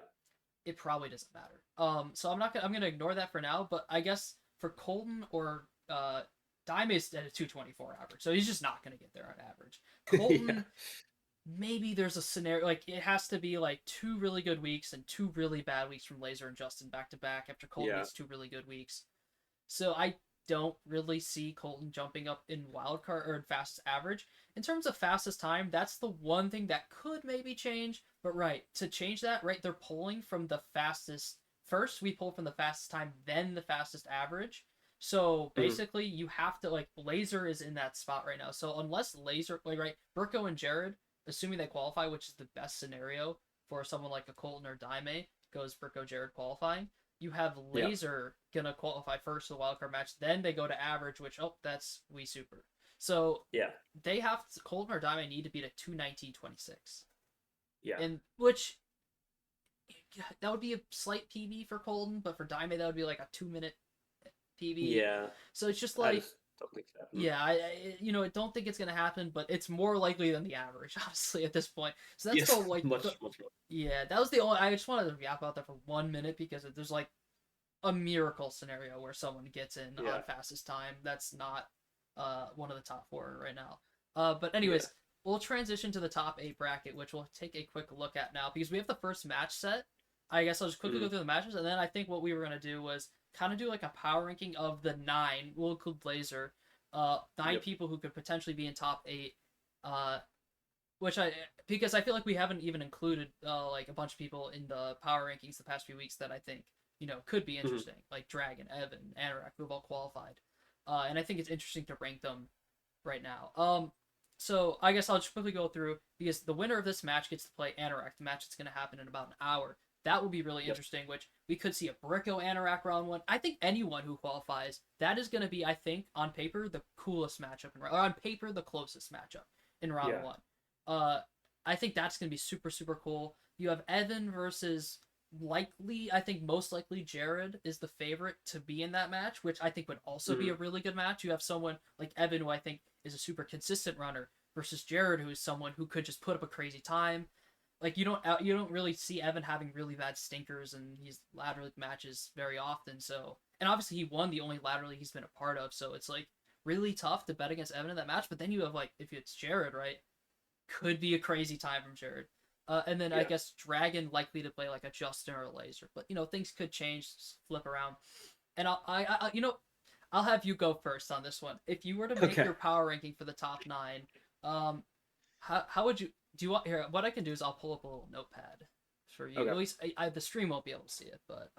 it probably doesn't matter. So I'm gonna ignore that for now. But I guess for Colton or Dime is at a 224 average, so he's just not gonna get there on average. Yeah. Colton, maybe there's a scenario like it has to be like 2 really good weeks and 2 really bad weeks from Laser and Justin back to back after Colton Yeah. gets 2 really good weeks. So I don't really see Colton jumping up in wildcard or in fastest average. In terms of fastest time, that's the one thing that could maybe change. But right, to change that, right, they're pulling from the fastest. First, we pull from the fastest time, then the fastest average. So Mhm. basically, you have to like Laser is in that spot right now. So unless Laser, like right, Burko and Jared, assuming they qualify, which is the best scenario for someone like a Colton or Daime, goes Burko Jared qualifying, you have Yeah. Laser gonna qualify first for the wildcard match. Then they go to average, which that's we super. So Yeah. they have Colton or Diamond need to beat a 219.26, Yeah. and which that would be a slight PB for Colton, but for Diamond that would be like a 2 minute PB. Yeah. So it's just I like just don't think it's happening. yeah, I don't think it's gonna happen, but it's more likely than the average, honestly, at this point. So that's the Yes. like Much, much more. yeah, that was the only. I just wanted to yap out there for 1 minute because there's like a miracle scenario where someone gets in Yeah. on fastest time. That's not one of the top 4 right now. But Yeah. anyways, we'll transition to the top 8 bracket, which we'll take a quick look at now because we have the first match set. I guess I'll just quickly go Hmm. through the matches, and then I think what we were gonna do was kind of do like a power ranking of the 9. We'll include Blazer, 9 Yep. people who could potentially be in top 8. Uh, which I because I feel like we haven't even included like a bunch of people in the power rankings the past few weeks that I think could be Hmm. interesting, like Dragon, Evan, Anorak, who've all qualified, and I think it's interesting to rank them right now. So I guess I'll just quickly go through because the winner of this match gets to play Anorak, the match that's going to happen in about an hour. That will be really Yep. interesting, which we could see a Bricko Anorak round 1. I think anyone who qualifies, that is going to be, I think, on paper, the coolest matchup, or on paper, the closest matchup in round Yeah. 1. Uh, I think that's gonna be super super cool. You have Evan versus likely, I think most likely Jared is the favorite to be in that match, which I think would also be a Hmm. really good match. You have someone like Evan, who I think is a super consistent runner, versus Jared, who is someone who could just put up a crazy time. Like you don't really see Evan having really bad stinkers and his ladder league matches very often. So, and obviously he won the only ladder league he's been a part of, so it's like really tough to bet against Evan in that match. But then you have like if it's Jared, right? Could be a crazy time from Jared. And then I Yeah. guess Dragon likely to play like a Justin or a Laser, but things could change, flip around. And I'll have you go first on this one. If you were to make Okay. your power ranking for the top nine, um, how would you do? You want here? What I can do is I'll pull up a little notepad for you. Okay. At least the stream won't be able to see it, but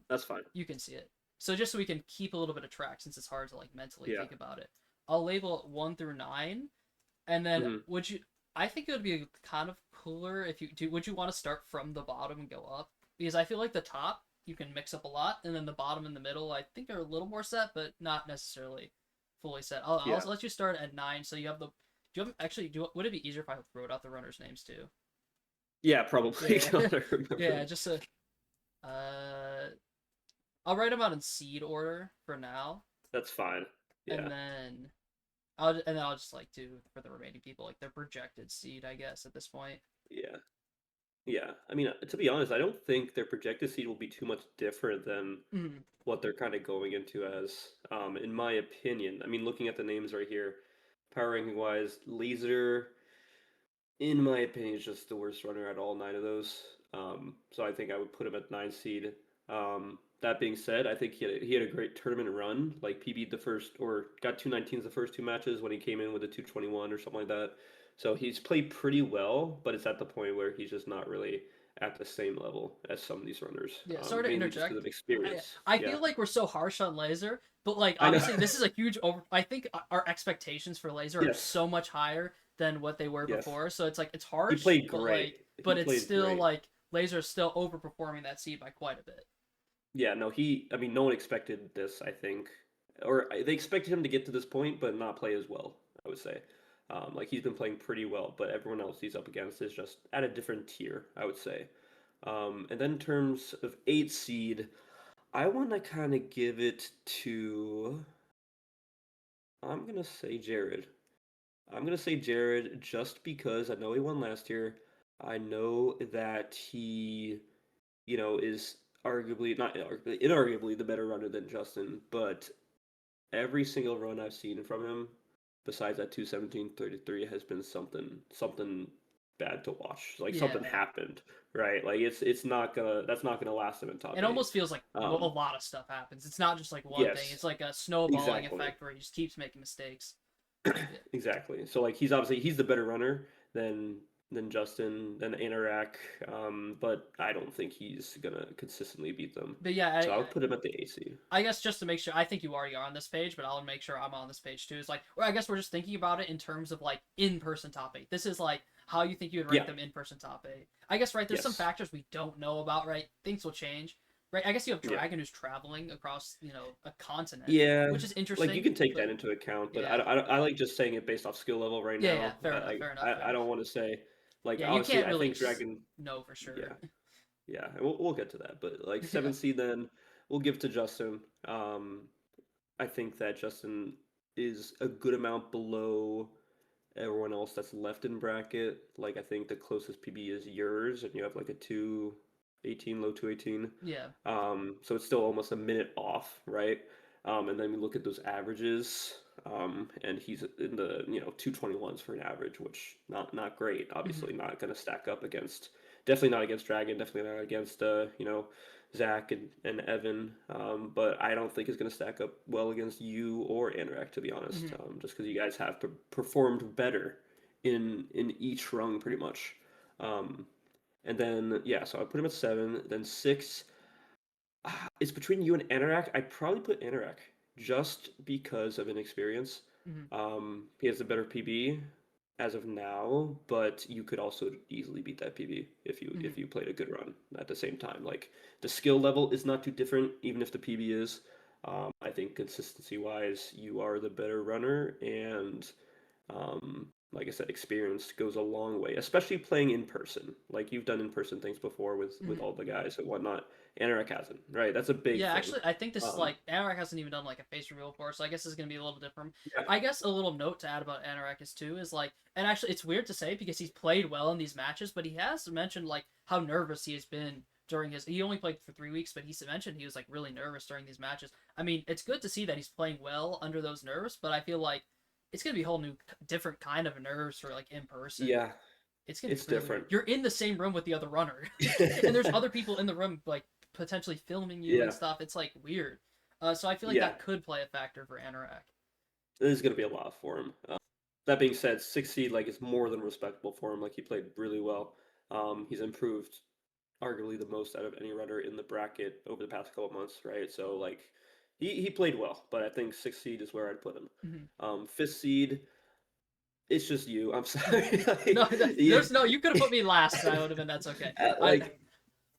That's fine. you can see it. So just so we can keep a little bit of track, since it's hard to like mentally Yeah. think about it, I'll label it 1 through 9, and then Hmm. would you? I think it would be kind of cooler if you do. Would you want to start from the bottom and go up? Because I feel like the top you can mix up a lot, and then the bottom and the middle I think are a little more set, but not necessarily fully set. I'll Yeah. let you start at 9, so you have the. Do you have actually? Would it be easier if I wrote out the runners' names too? Yeah, probably. Yeah, Gotta remember yeah. them. Just a. Uh, I'll write them out in seed order for now, That's fine. and Yeah. then I'll just like do for the remaining people like their projected seed, I guess at this point. Yeah. Yeah. I mean, to be honest, I don't think their projected seed will be too much different than Mm, what they're kind of going into as, in my opinion. I mean, looking at the names right here, power ranking wise, Laser, in my opinion, is just the worst runner at all 9 of those. So I think I would put him at 9 seed. That being said, I think he had a great tournament run. Like PB'd the first or got 219s the first two matches when he came in with a 221 or something like that. So he's played pretty well, but it's at the point where he's just not really at the same level as some of these runners, yeah, sorry to mainly just because interject. of I experience. I Yeah, feel like we're so harsh on Laser, but like I know. obviously this is a huge over. I think our expectations for Laser are Yes, so much higher than what they were yes. before. So it's like it's He harsh, played great. He but it's played still great. like Laser is still overperforming that seed by quite a bit. Yeah, no, I mean, no one expected this, I think. Or they expected him to get to this point, but not play as well, I would say. Like, he's been playing pretty well, but everyone else he's up against is just at a different tier, I would say. And then in terms of 8 seed, I want to kind of give it to. I'm going to say Jared. I'm going to say Jared just because I know he won last year. I know that he is arguably not arguably, inarguably the better runner than Justin, but every single run I've seen from him, besides that 217.33, has been something bad to watch. Like something Yeah, happened, right? Like it's not gonna that's not gonna last him in top it eight. almost feels like a Um, lot of stuff happens. It's not just like one thing. yes, It's like a snowballing exactly. effect where he just keeps making mistakes. Yeah. Exactly. So like he's the better runner than Justin than Anorak, but I don't think he's gonna consistently beat them. But yeah, So I would put him at the AC. I guess just to make sure, I think you already are on this page, but I'll make sure I'm on this page too. Is like, well, I guess we're just thinking about it in terms of like in-person top eight. This is like how you think you would rank Yeah. them in-person top eight. I guess right. There's some Yes. factors we don't know about. Right, things will change. Right. I guess you have Yeah. Dragon who's traveling across a continent, Yeah. which is Like you interesting. can take that But into account, but yeah, I like just saying it based off skill level right yeah, yeah. now. Fair enough. Fair enough. Fair I enough. don't want to say like Yeah, you obviously can't I really think Dragon. know for sure. Yeah. Yeah, and we'll get to that, but like Yeah. 7 seed then we'll give to Justin. I think that Justin is a good amount below everyone else that's left in bracket. Like I think the closest PB is yours, and you have like a 218, low 218. Yeah. So it's still almost a minute off, right? And then we look at those averages, and he's in the 221s for an average, which not great. Hmm. Obviously, not going to stack up against. Definitely not against Dragon. Definitely not against Zach and Evan. But I don't think it's going to stack up well against you or Anorak, to be honest. Hmm. Just because you guys have performed better in each rung, pretty much. Um, and then yeah, so I put him at 7. Then 6. It's between you and Anorak. I'd probably put Anorak just because of inexperience. Hmm. He has a better PB as of now, but you could also easily beat that PB Hmm. if you played a good run at the same time. Like the skill level is not too different, even if the PB is. I think consistency wise, you are the better runner, and like I said, experience goes a long way, especially playing in person. Like you've done in person things before with Mhm. all the guys and whatnot. Anorak hasn't, right? That's a big Yeah, thing. actually, I think this is Um, like Anorak hasn't even done like a face reveal before, so I guess it's gonna be a little different. yeah, I guess a little note to add about Anorak is too is like, and actually, it's weird to say because he's played well in these matches, but he has mentioned like how nervous he has been during his. He only played for 3 weeks, but he mentioned he was like really nervous during these matches. I mean, it's good to see that he's playing well under those nerves, but I feel like it's gonna be a whole new, different kind of nerves for like in person. yeah, It's gonna be it's really weird. different. You're in the same room with the other runner, and there's other people in the room like potentially filming you and Yeah, stuff. It's like weird. So I feel like yeah. that could play a factor for Anorak. There's gonna be a lot for him. That being said, six seed like is more than respectable for him. Like he played really well. He's improved arguably the most out of any runner in the bracket over the past couple of months, right? So like he played well, but I think sixth seed is where I'd put him. Mm-hmm. Fifth seed, it's just you. I'm sorry. No, Like, yeah, there's no. You could have put me last, and I would have been. That's okay. I. like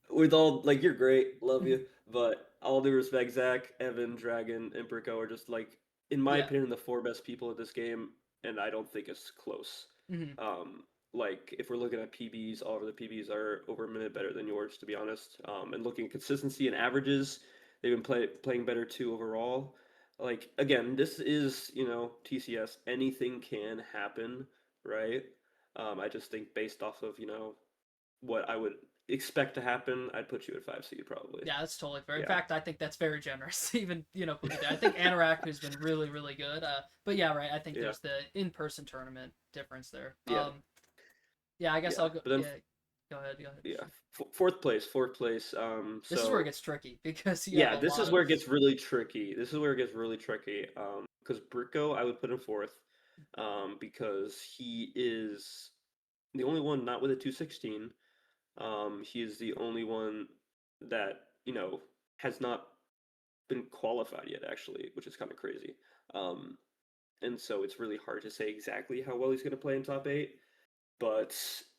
with all like you're great, love you, but all due respect, Zach, Evan, Dragon, and Brico are just like, in my Yeah. opinion, the four best people at this game, and I don't think it's close. Mm-hmm. Like if we're looking at PBs, all of the PBs are over a minute better than yours, to be honest. And looking at consistency and averages, they've been playing better too overall. Like again, this is TCS. Anything can happen, right? I just think based off of what I would expect to happen, I'd put you at five seed probably. Yeah, that's totally fair. In Yeah. fact, I think that's very generous. Even put me there. I think Anorak, who's been really really good. But yeah, right. I think Yeah. there's the in-person tournament difference there. Yeah. Yeah, I guess Yeah. I'll go. But then Yeah, go ahead. Go ahead. yeah, fourth place, fourth place. This is where it So gets tricky because you have yeah, a this lot is of. where it gets really tricky. This is where it gets really tricky. Because Brico, I would put him fourth. Because he is the only one not with a 216. He is the only one that, has not been qualified yet, actually, which is kind of crazy. Um, and so it's really hard to say exactly how well he's going to play in top eight. But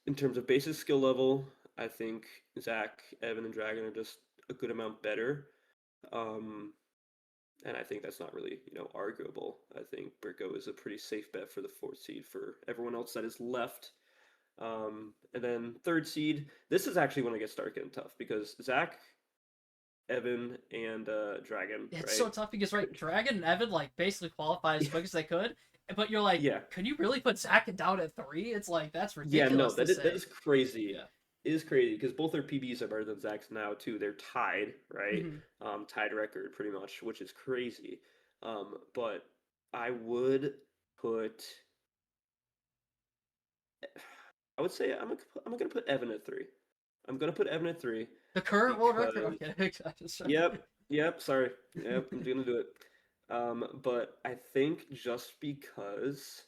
in terms of basic skill level, I think Zach, Evan, and Dragon are just a good amount better. Um, and I think that's not really, arguable. I think Brico is a pretty safe bet for the fourth seed for everyone else that is left. And then third seed, this is actually when it gets start getting tough because Zach, Evan, and Dragon, It's right? so tough because right, Dragon and Evan like basically qualified as quick as they could, but you're like, Yeah, can you really put Zack down at 3? It's like that's yeah, no, ridiculous to that say. is crazy. Yeah. It is crazy because both their PBs are better than Zach's now too. They're tied, right? Hmm. Tied record pretty much, which is crazy. But I would put, I would say I'm gonna put Evan at three. I'm gonna put Evan at three The current world record. because Okay, I just yep, sorry, yep, I'm gonna do it. But I think just because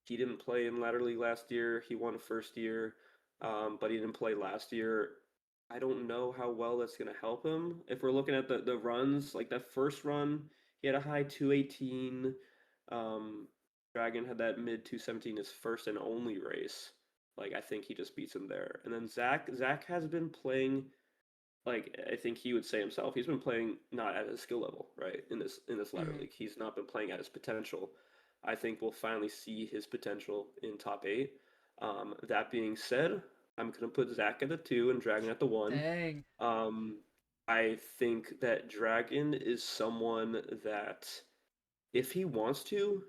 he didn't play in Ladder League last year. He won first year, but he didn't play last year. I don't know how well that's going to help him. If we're looking at the runs, like that first run, he had a high 218. Um, Dragon had that mid 217 his first and only race. Like I think he just beats him there. And then Zach has been playing like I think he would say himself, he's been playing not at his skill level, right? In this ladder hmm league, he's not been playing at his potential. I think we'll finally see his potential in top eight. That being said, I'm gonna put Zach at the two and Dragon at the one. Dang. Um, I think that Dragon is someone that, if he wants to,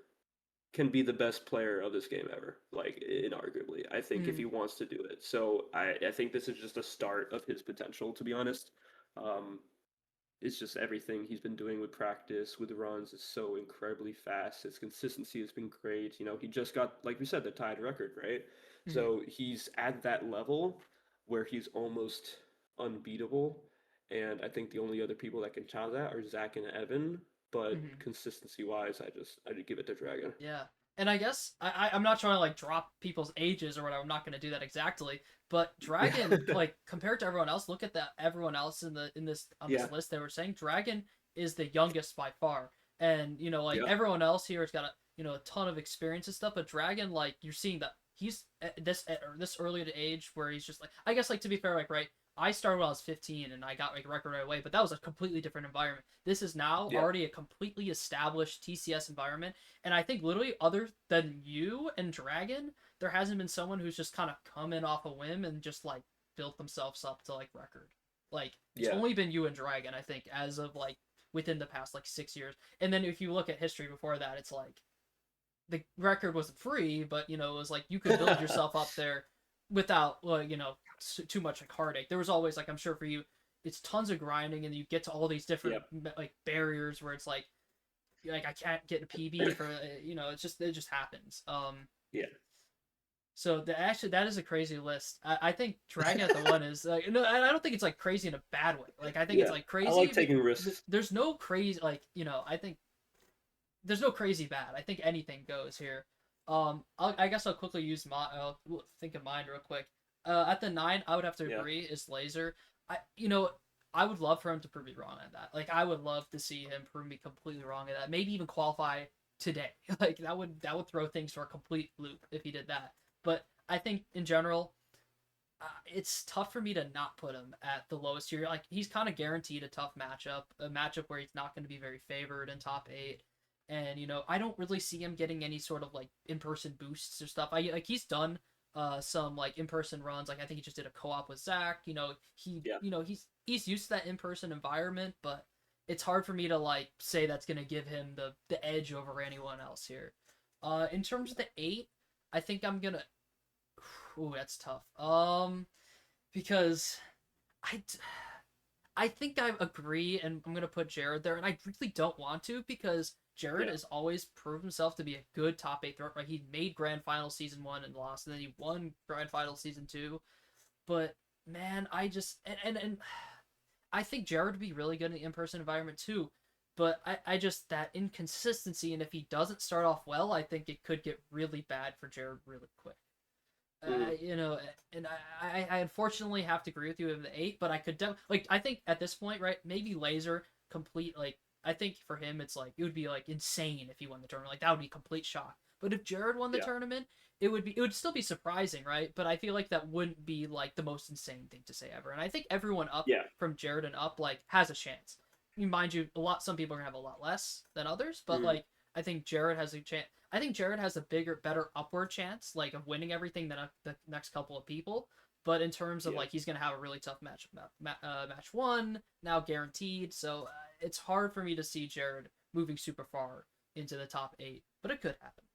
can be the best player of this game ever, like inarguably. I think if Hmm. he wants to do it. So I think this is just a start of his potential, to be honest. Um, it's just everything he's been doing with practice, with runs, is so incredibly fast. His consistency has been great. He just got, like we said, the tied record, right? Hmm. So he's at that level where he's almost unbeatable. And I think the only other people that can challenge that are Zach and Evan. But Hmm. consistency wise, I'd give it to Dragon. Yeah. And I guess I'm not trying to like drop people's ages or whatever. I'm not going to do that exactly. But Yeah. Dragon, like compared to everyone else, look at that. Everyone else in this on Yeah. this list, they were saying Dragon is the youngest by far. And like Yeah. everyone else here has got a ton of experience and stuff. But Dragon, like you're seeing that he's at this early at age where he's just like, I guess like to be fair, like right. I started when I was 15 and I got like a record right away, but that was a completely different environment. This is now Yeah. already a completely established TCS environment, and I think literally other than you and Dragon, there hasn't been someone who's just kind of come in off a whim and just like built themselves up to like record. Like it's Yeah. only been you and Dragon, I think, as of like within the past like 6 years. And then if you look at history before that, it's like the record wasn't free, but you know it was like you could build yourself up there without too much like heartache. There was always like I'm sure for you, it's tons of grinding, and you get to all these different Yep. like barriers where it's like I can't get a PB for it just happens. Yeah. So actually that is a crazy list. I think Dragon at the one is like no, I don't think it's like crazy in a bad way. Like I think it's Yeah. like I crazy. like taking risks. There's no crazy like I think there's no crazy bad. I think anything goes here. I guess I'll quickly use my. Think of mine real quick. At the 9, I would have to Yeah. agree is Laser. I would love for him to prove me wrong at that. Like I would love to see him prove me completely wrong at that. Maybe even qualify today. Like that would throw things for a complete loop if he did that. But I think in general, it's tough for me to not put him at the lowest tier. Like he's kind of guaranteed a tough matchup, a matchup where he's not going to be very favored in top 8. And I don't really see him getting any sort of like in-person boosts or stuff. I like he's done some like in-person runs. Like I think he just did a co-op with Zach. Yeah. He's used to that in-person environment, but it's hard for me to like say that's gonna give him the edge over anyone else here. In terms of the 8, I think I'm gonna. Ooh, that's tough. Because I I think I agree, and I'm gonna put Jared there, and I really don't want to because Jared Yeah. has always proved himself to be a good top 8 threat. Right, he made Grand Final season 1 and lost, and then he won Grand Final season 2. But man, I just and I think Jared would be really good in the in-person environment too. But I just that inconsistency, and if he doesn't start off well, I think it could get really bad for Jared really quick. Mm. And I unfortunately have to agree with you with the 8, but I could like I think at this point, right? Maybe Laser complete like I think for him it's like it would be like insane if he won the tournament. Like that would be complete shock. But if Jared won the Yeah. tournament, it would still be surprising, right? But I feel like that wouldn't be like the most insane thing to say ever. And I think everyone up Yeah. from Jared and up like has a chance. Mind you, some people are gonna have a lot less than others, but Mm. like I think Jared has a chance. I think Jared has a better upward chance, like of winning everything than the next couple of people. But in terms of Yeah. like, he's gonna have a really tough match 1 now guaranteed. So it's hard for me to see Jared moving super far into the top 8, but it could happen.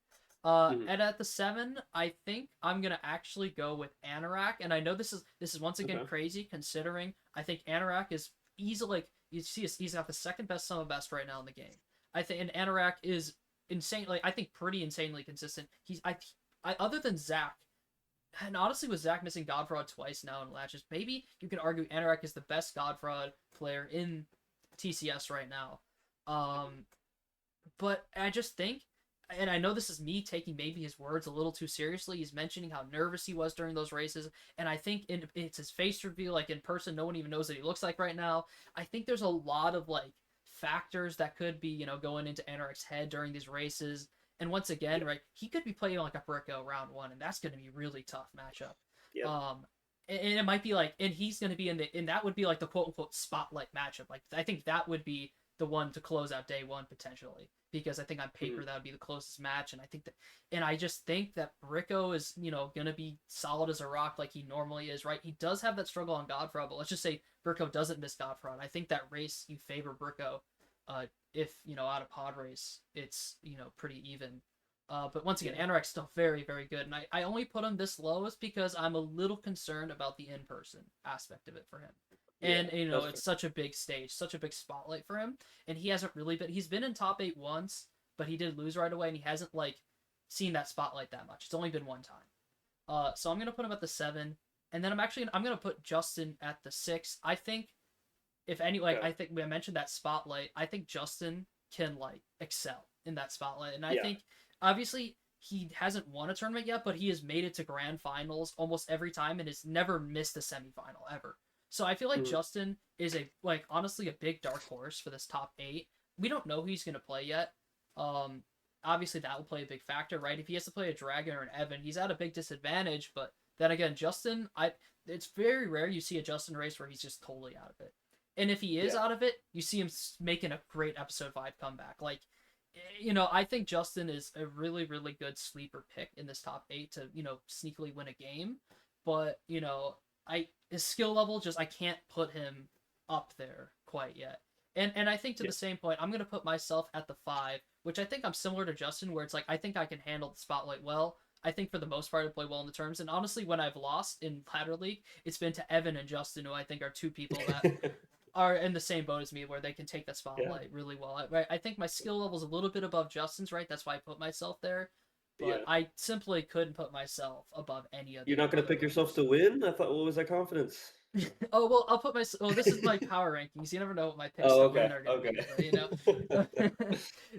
Mm. And at the 7, I think I'm gonna actually go with Anorak, and I know this is once again Okay. crazy considering I think Anorak is easily like you see he's got the second best sum of best right now in the game. I think and Anorak is insane. Like I think pretty insanely consistent. I other than Zach, and honestly with Zach missing Godfraud twice now in latches, maybe you can argue Anorak is the best Godfraud player in TCS right now. But I just think, and I know this is me taking maybe his words a little too seriously. He's mentioning how nervous he was during those races, and I think it's his face reveal. Like in person, no one even knows what he looks like right now. I think there's a lot of like factors that could be going into Anorak's head during these races. And once again, Yeah. right, he could be playing like a Bricko round 1, and that's going to be a really tough matchup. Yep. And it might be like, and he's going to be and that would be like the quote unquote spotlight matchup. Like I think that would be the one to close out day 1 potentially, because I think on paper Mm. that would be the closest match, and I just think that Bricko is gonna be solid as a rock like he normally is, right? He does have that struggle on Godfraud, but let's just say Bricko doesn't miss Godfraud. I think that race you favor Bricko, if out of pod race it's pretty even. But once again, Yeah. Anorak's still very, very good, and I only put him this low is because I'm a little concerned about the in-person aspect of it for him. Yeah. And That's fair. it's such a big stage, such a big spotlight for him, and he hasn't really been. He's been in top 8 once, but he did lose right away, and he hasn't like seen that spotlight that much. It's only been one time. So I'm gonna put him at the 7, and then I'm gonna put Justin at the 6. I think if any like Okay. I think we mentioned that spotlight. I think Justin can like excel in that spotlight, and I Yeah. think obviously he hasn't won a tournament yet, but he has made it to grand finals almost every time and has never missed a semifinal ever. So I feel like Mm. Justin is honestly a big dark horse for this top 8. We don't know who he's gonna play yet. Obviously that will play a big factor, right? If he has to play a Dragon or an Evan, he's at a big disadvantage, but Then again, Justin, it's very rare you see a Justin race where he's just totally out of it. And if he is Yeah. out of it, you see him making a great episode 5 comeback. Like, I think Justin is a really, really good sleeper pick in this top 8 to, sneakily win a game. But, his skill level, just, I can't put him up there quite yet. And I think to Yeah. the same point, I'm going to put myself at the 5, which I think I'm similar to Justin, where it's like, I think I can handle the spotlight well. I think for the most part, I play well in the terms. And honestly, when I've lost in Ladder League, it's been to Evan and Justin, who I think are two people that are in the same boat as me, where they can take the Yeah. spotlight really well. Right? I think my skill level is a little bit above Justin's, right? That's why I put myself there. But Yeah. I simply couldn't put myself above any of You're the not gonna other pick yourself winners. to win? I thought, what was that confidence? Oh well, I'll put my. Well, this is my power rankings. You never know what my picks Oh, to okay. win are gonna be, but Okay.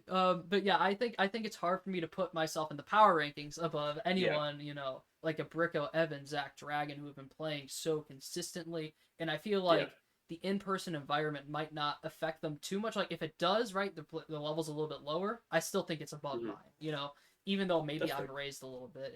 But yeah, I think it's hard for me to put myself in the power rankings above Yeah. anyone, like a Bricko, Evan, Zach, Dragon, who have been playing so consistently, and I feel Yeah. like the in-person environment might not affect them too much. Like if it does, right, the level's a little bit lower. I still think it's above Hmm. mine. Even though maybe That's I'm fair. raised a little bit,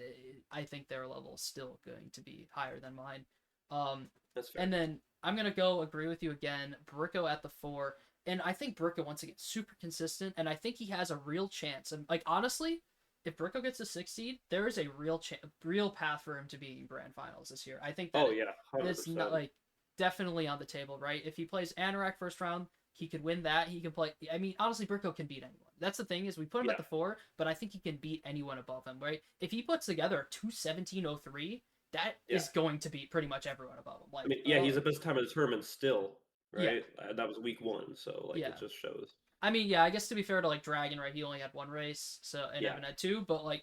I think their level is still going to be higher than mine. Um, That's fair. and then I'm gonna go agree with you again. Bricko at the 4, and I think Bricko once again super consistent, and I think he has a real chance. And like honestly, if Bricko gets a 6 seed, there is a real path for him to being grand finals this year. I think that Oh yeah, it's not 100%. like definitely on the table, right? If he plays Anorak first round, he could win that. He can play. I mean, honestly, Bricko can beat anyone. That's the thing is we put him at Yeah. the 4, but I think he can beat anyone above him, right? If he puts together a 2:17:03, that Yeah. is going to beat pretty much everyone above him. I Like, mean, yeah, he's the best time of the tournament still, yeah, right? That was week one, so like it yeah. just shows. I mean, yeah. I guess to be fair to like Dragon, right? He only had one race, so and Yeah. Evan had two. But like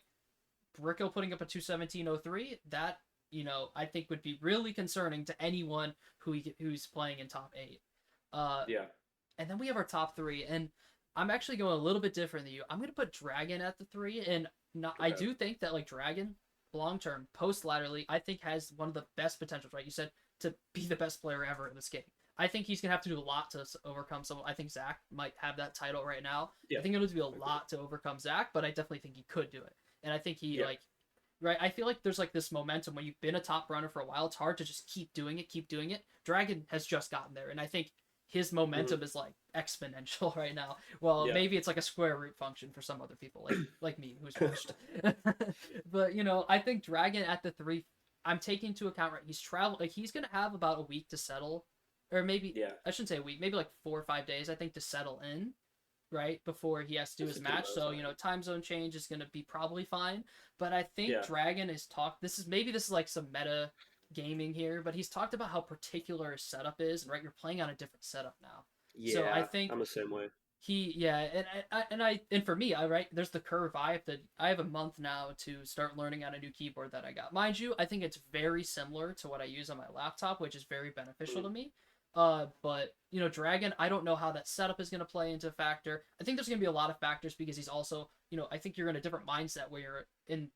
Bricko putting up a 2:17:03, that I think would be really concerning to anyone who's playing in top 8. Uh, Yeah. and then we have our top 3, and I'm actually going a little bit different than you. I'm gonna put Dragon at the 3, and not, I Okay. do think that like Dragon, long term, post laterally, I think has one of the best potentials. Right, you said to be the best player ever in this game. I think he's gonna have to do a lot to overcome someone. I think Zach might have that title right now. I Yeah. think it'll be a I agree. lot to overcome Zach, but I definitely think he could do it. And I think he Yeah. like right. I feel like there's like this momentum when you've been a top runner for a while. It's hard to just keep doing it, keep doing it. Dragon has just gotten there, and I think his Hmm. momentum is like exponential right now. Well, Yeah. maybe it's like a square root function for some other people, like me who's washed. But I think Dragon at the 3, I'm taking into account right. He's travel like he's gonna have about a week to settle, or maybe Yeah. I shouldn't say a week, maybe like 4 or 5 days. I think to settle in right before he has to do That's a his good match. amount of So time. time zone change is gonna be probably fine. But I think Yeah. Dragon is talk. This is like some meta gaming here, but he's talked about how particular his setup is, and right, you're playing on a different setup now. So I Yeah. think I'm the same way. yeah, and for me, I right, there's the curve. I have a month now to start learning on a new keyboard that I got. Mind you, I think it's very similar to what I use on my laptop, which is very beneficial Mhm. to me. But Dragon, I don't know how that setup is going to play into a factor. I think there's going to be a lot of factors because he's also, I think you're in a different mindset where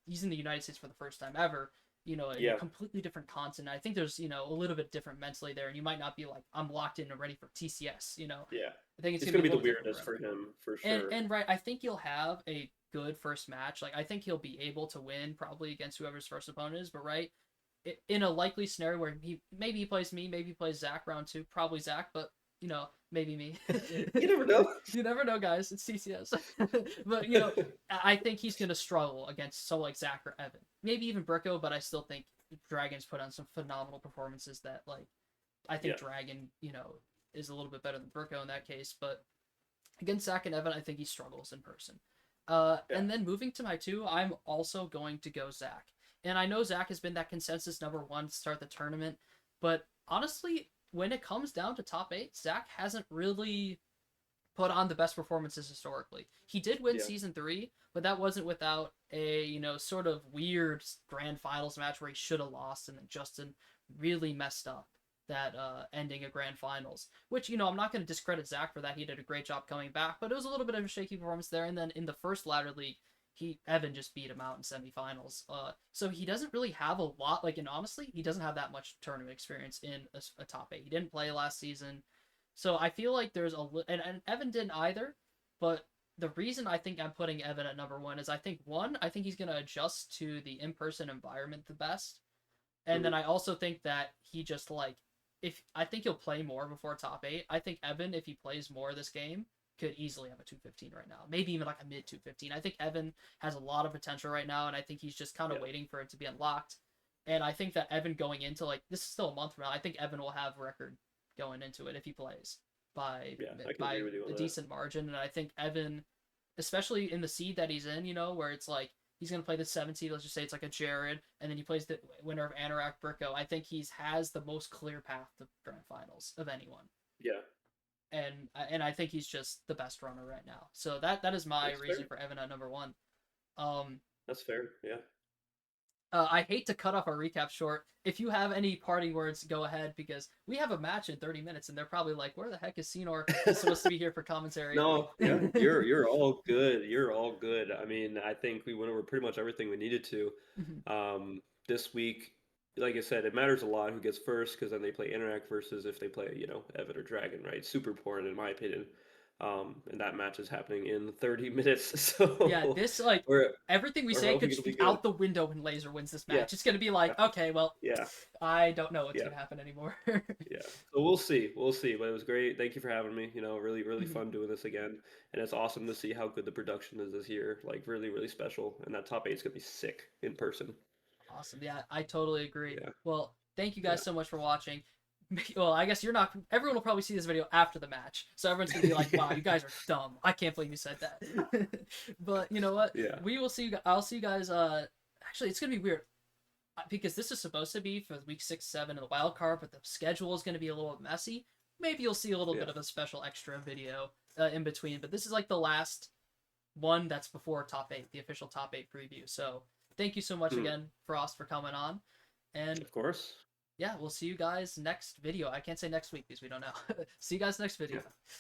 he's in the United States for the first time ever. In a Yeah. completely different continent. I think there's, a little bit different mentally there, and you might not be like, I'm locked in and ready for TCS. Yeah. I think it's It's gonna be gonna a be the little different for weirdness him. for him for And sure. and right, I think he'll have a good first match. Like I think he'll be able to win probably against whoever's first opponent is. But right, in a likely scenario where he plays me, maybe he plays Zach round 2, probably Zach, but maybe me. You never know. You never know, guys. It's TCS. But I think he's gonna struggle against someone like Zach or Evan, maybe even Bricko. But I still think Dragon's put on some phenomenal performances that like I think Yeah. Dragon is a little bit better than Bricko in that case, but against Zach and Evan, I think he struggles in person. Yeah. And then moving to my 2, I'm also going to go Zach. And I know Zach has been that consensus number 1 to start the tournament, but honestly, when it comes down to top 8, Zach hasn't really put on the best performances historically. He did win Yeah. season 3, but that wasn't without a, sort of weird grand finals match where he should have lost and then Justin really messed up that ending a grand finals. Which, I'm not going to discredit Zach for that. He did a great job coming back, but it was a little bit of a shaky performance there. And then in the first ladder league, Evan just beat him out in semifinals. So he doesn't really have a lot. Like, and honestly, he doesn't have that much tournament experience in a top 8. He didn't play last season. So I feel like there's and Evan didn't either, but the reason I think I'm putting Evan at number 1 is I think he's gonna adjust to the in-person environment the best, And then Mhm. I also think that he just like if I think he'll play more before top 8. I think Evan, if he plays more this game, could easily have a 215 right now. Maybe even like a mid 215. I think Evan has a lot of potential right now, and I think he's just kind of Yeah. waiting for it to be unlocked. And I think that Evan going into like this is still a month from now. I think Evan will have record going into it if he plays by Yeah, I can agree by with you a on that. decent margin. And I think Evan, especially in the seed that he's in, where it's like he's gonna play the 7 seed. Let's just say it's like a Jared, and then he plays the winner of Anorak Bricko. I think he's has the most clear path to grand finals of anyone, Yeah, and I think he's just the best runner right now. So that is my that's fair. reason for Evan at number one. Um, That's fair. Yeah. I hate to cut off our recap short. If you have any parting words, go ahead because we have a match in 30 minutes, and they're probably like, "Where the heck is Senor? He's supposed to be here for commentary." No, yeah, you're all good. You're all good. I mean, I think we went over pretty much everything we needed to. This week, like I said, it matters a lot who gets first because then they play Interact versus if they play, Evan or Dragon, right? Super important in my opinion. And that match is happening in 30 minutes, Yeah, so this like we're everything we we're say hoping could it'll just be be good. out the window when Laser wins this Yeah, match. It's gonna be like, yeah, okay, well, yeah, I don't know what's yeah. gonna happen anymore. Yeah. So we'll see. We'll see. But it was great. Thank you for having me. Really, really fun doing this again. And it's awesome to see how good the production is this year. Like really, really special. And that top 8 is gonna be sick in person. Awesome. Yeah, I totally agree. Yeah. Well, thank you Yeah. guys so much for watching. Well, I guess you're not. Everyone will probably see this video after the match, so everyone's gonna be like, "Wow, you guys are dumb. I can't believe you said that." But you know what? Yeah. We will see you. I'll see you guys. Actually, it's gonna be weird because this is supposed to be for week 6, 7 in the wild card, but the schedule is gonna be a little messy. Maybe you'll see a little bit Yeah. of a special extra video in between, but this is like the last one that's before top 8, the official top 8 preview. So thank you so much Hmm. again, Frost, for coming on. And Of course. yeah, we'll see you guys next video. I can't say next week because we don't know. See you guys next video. Yeah.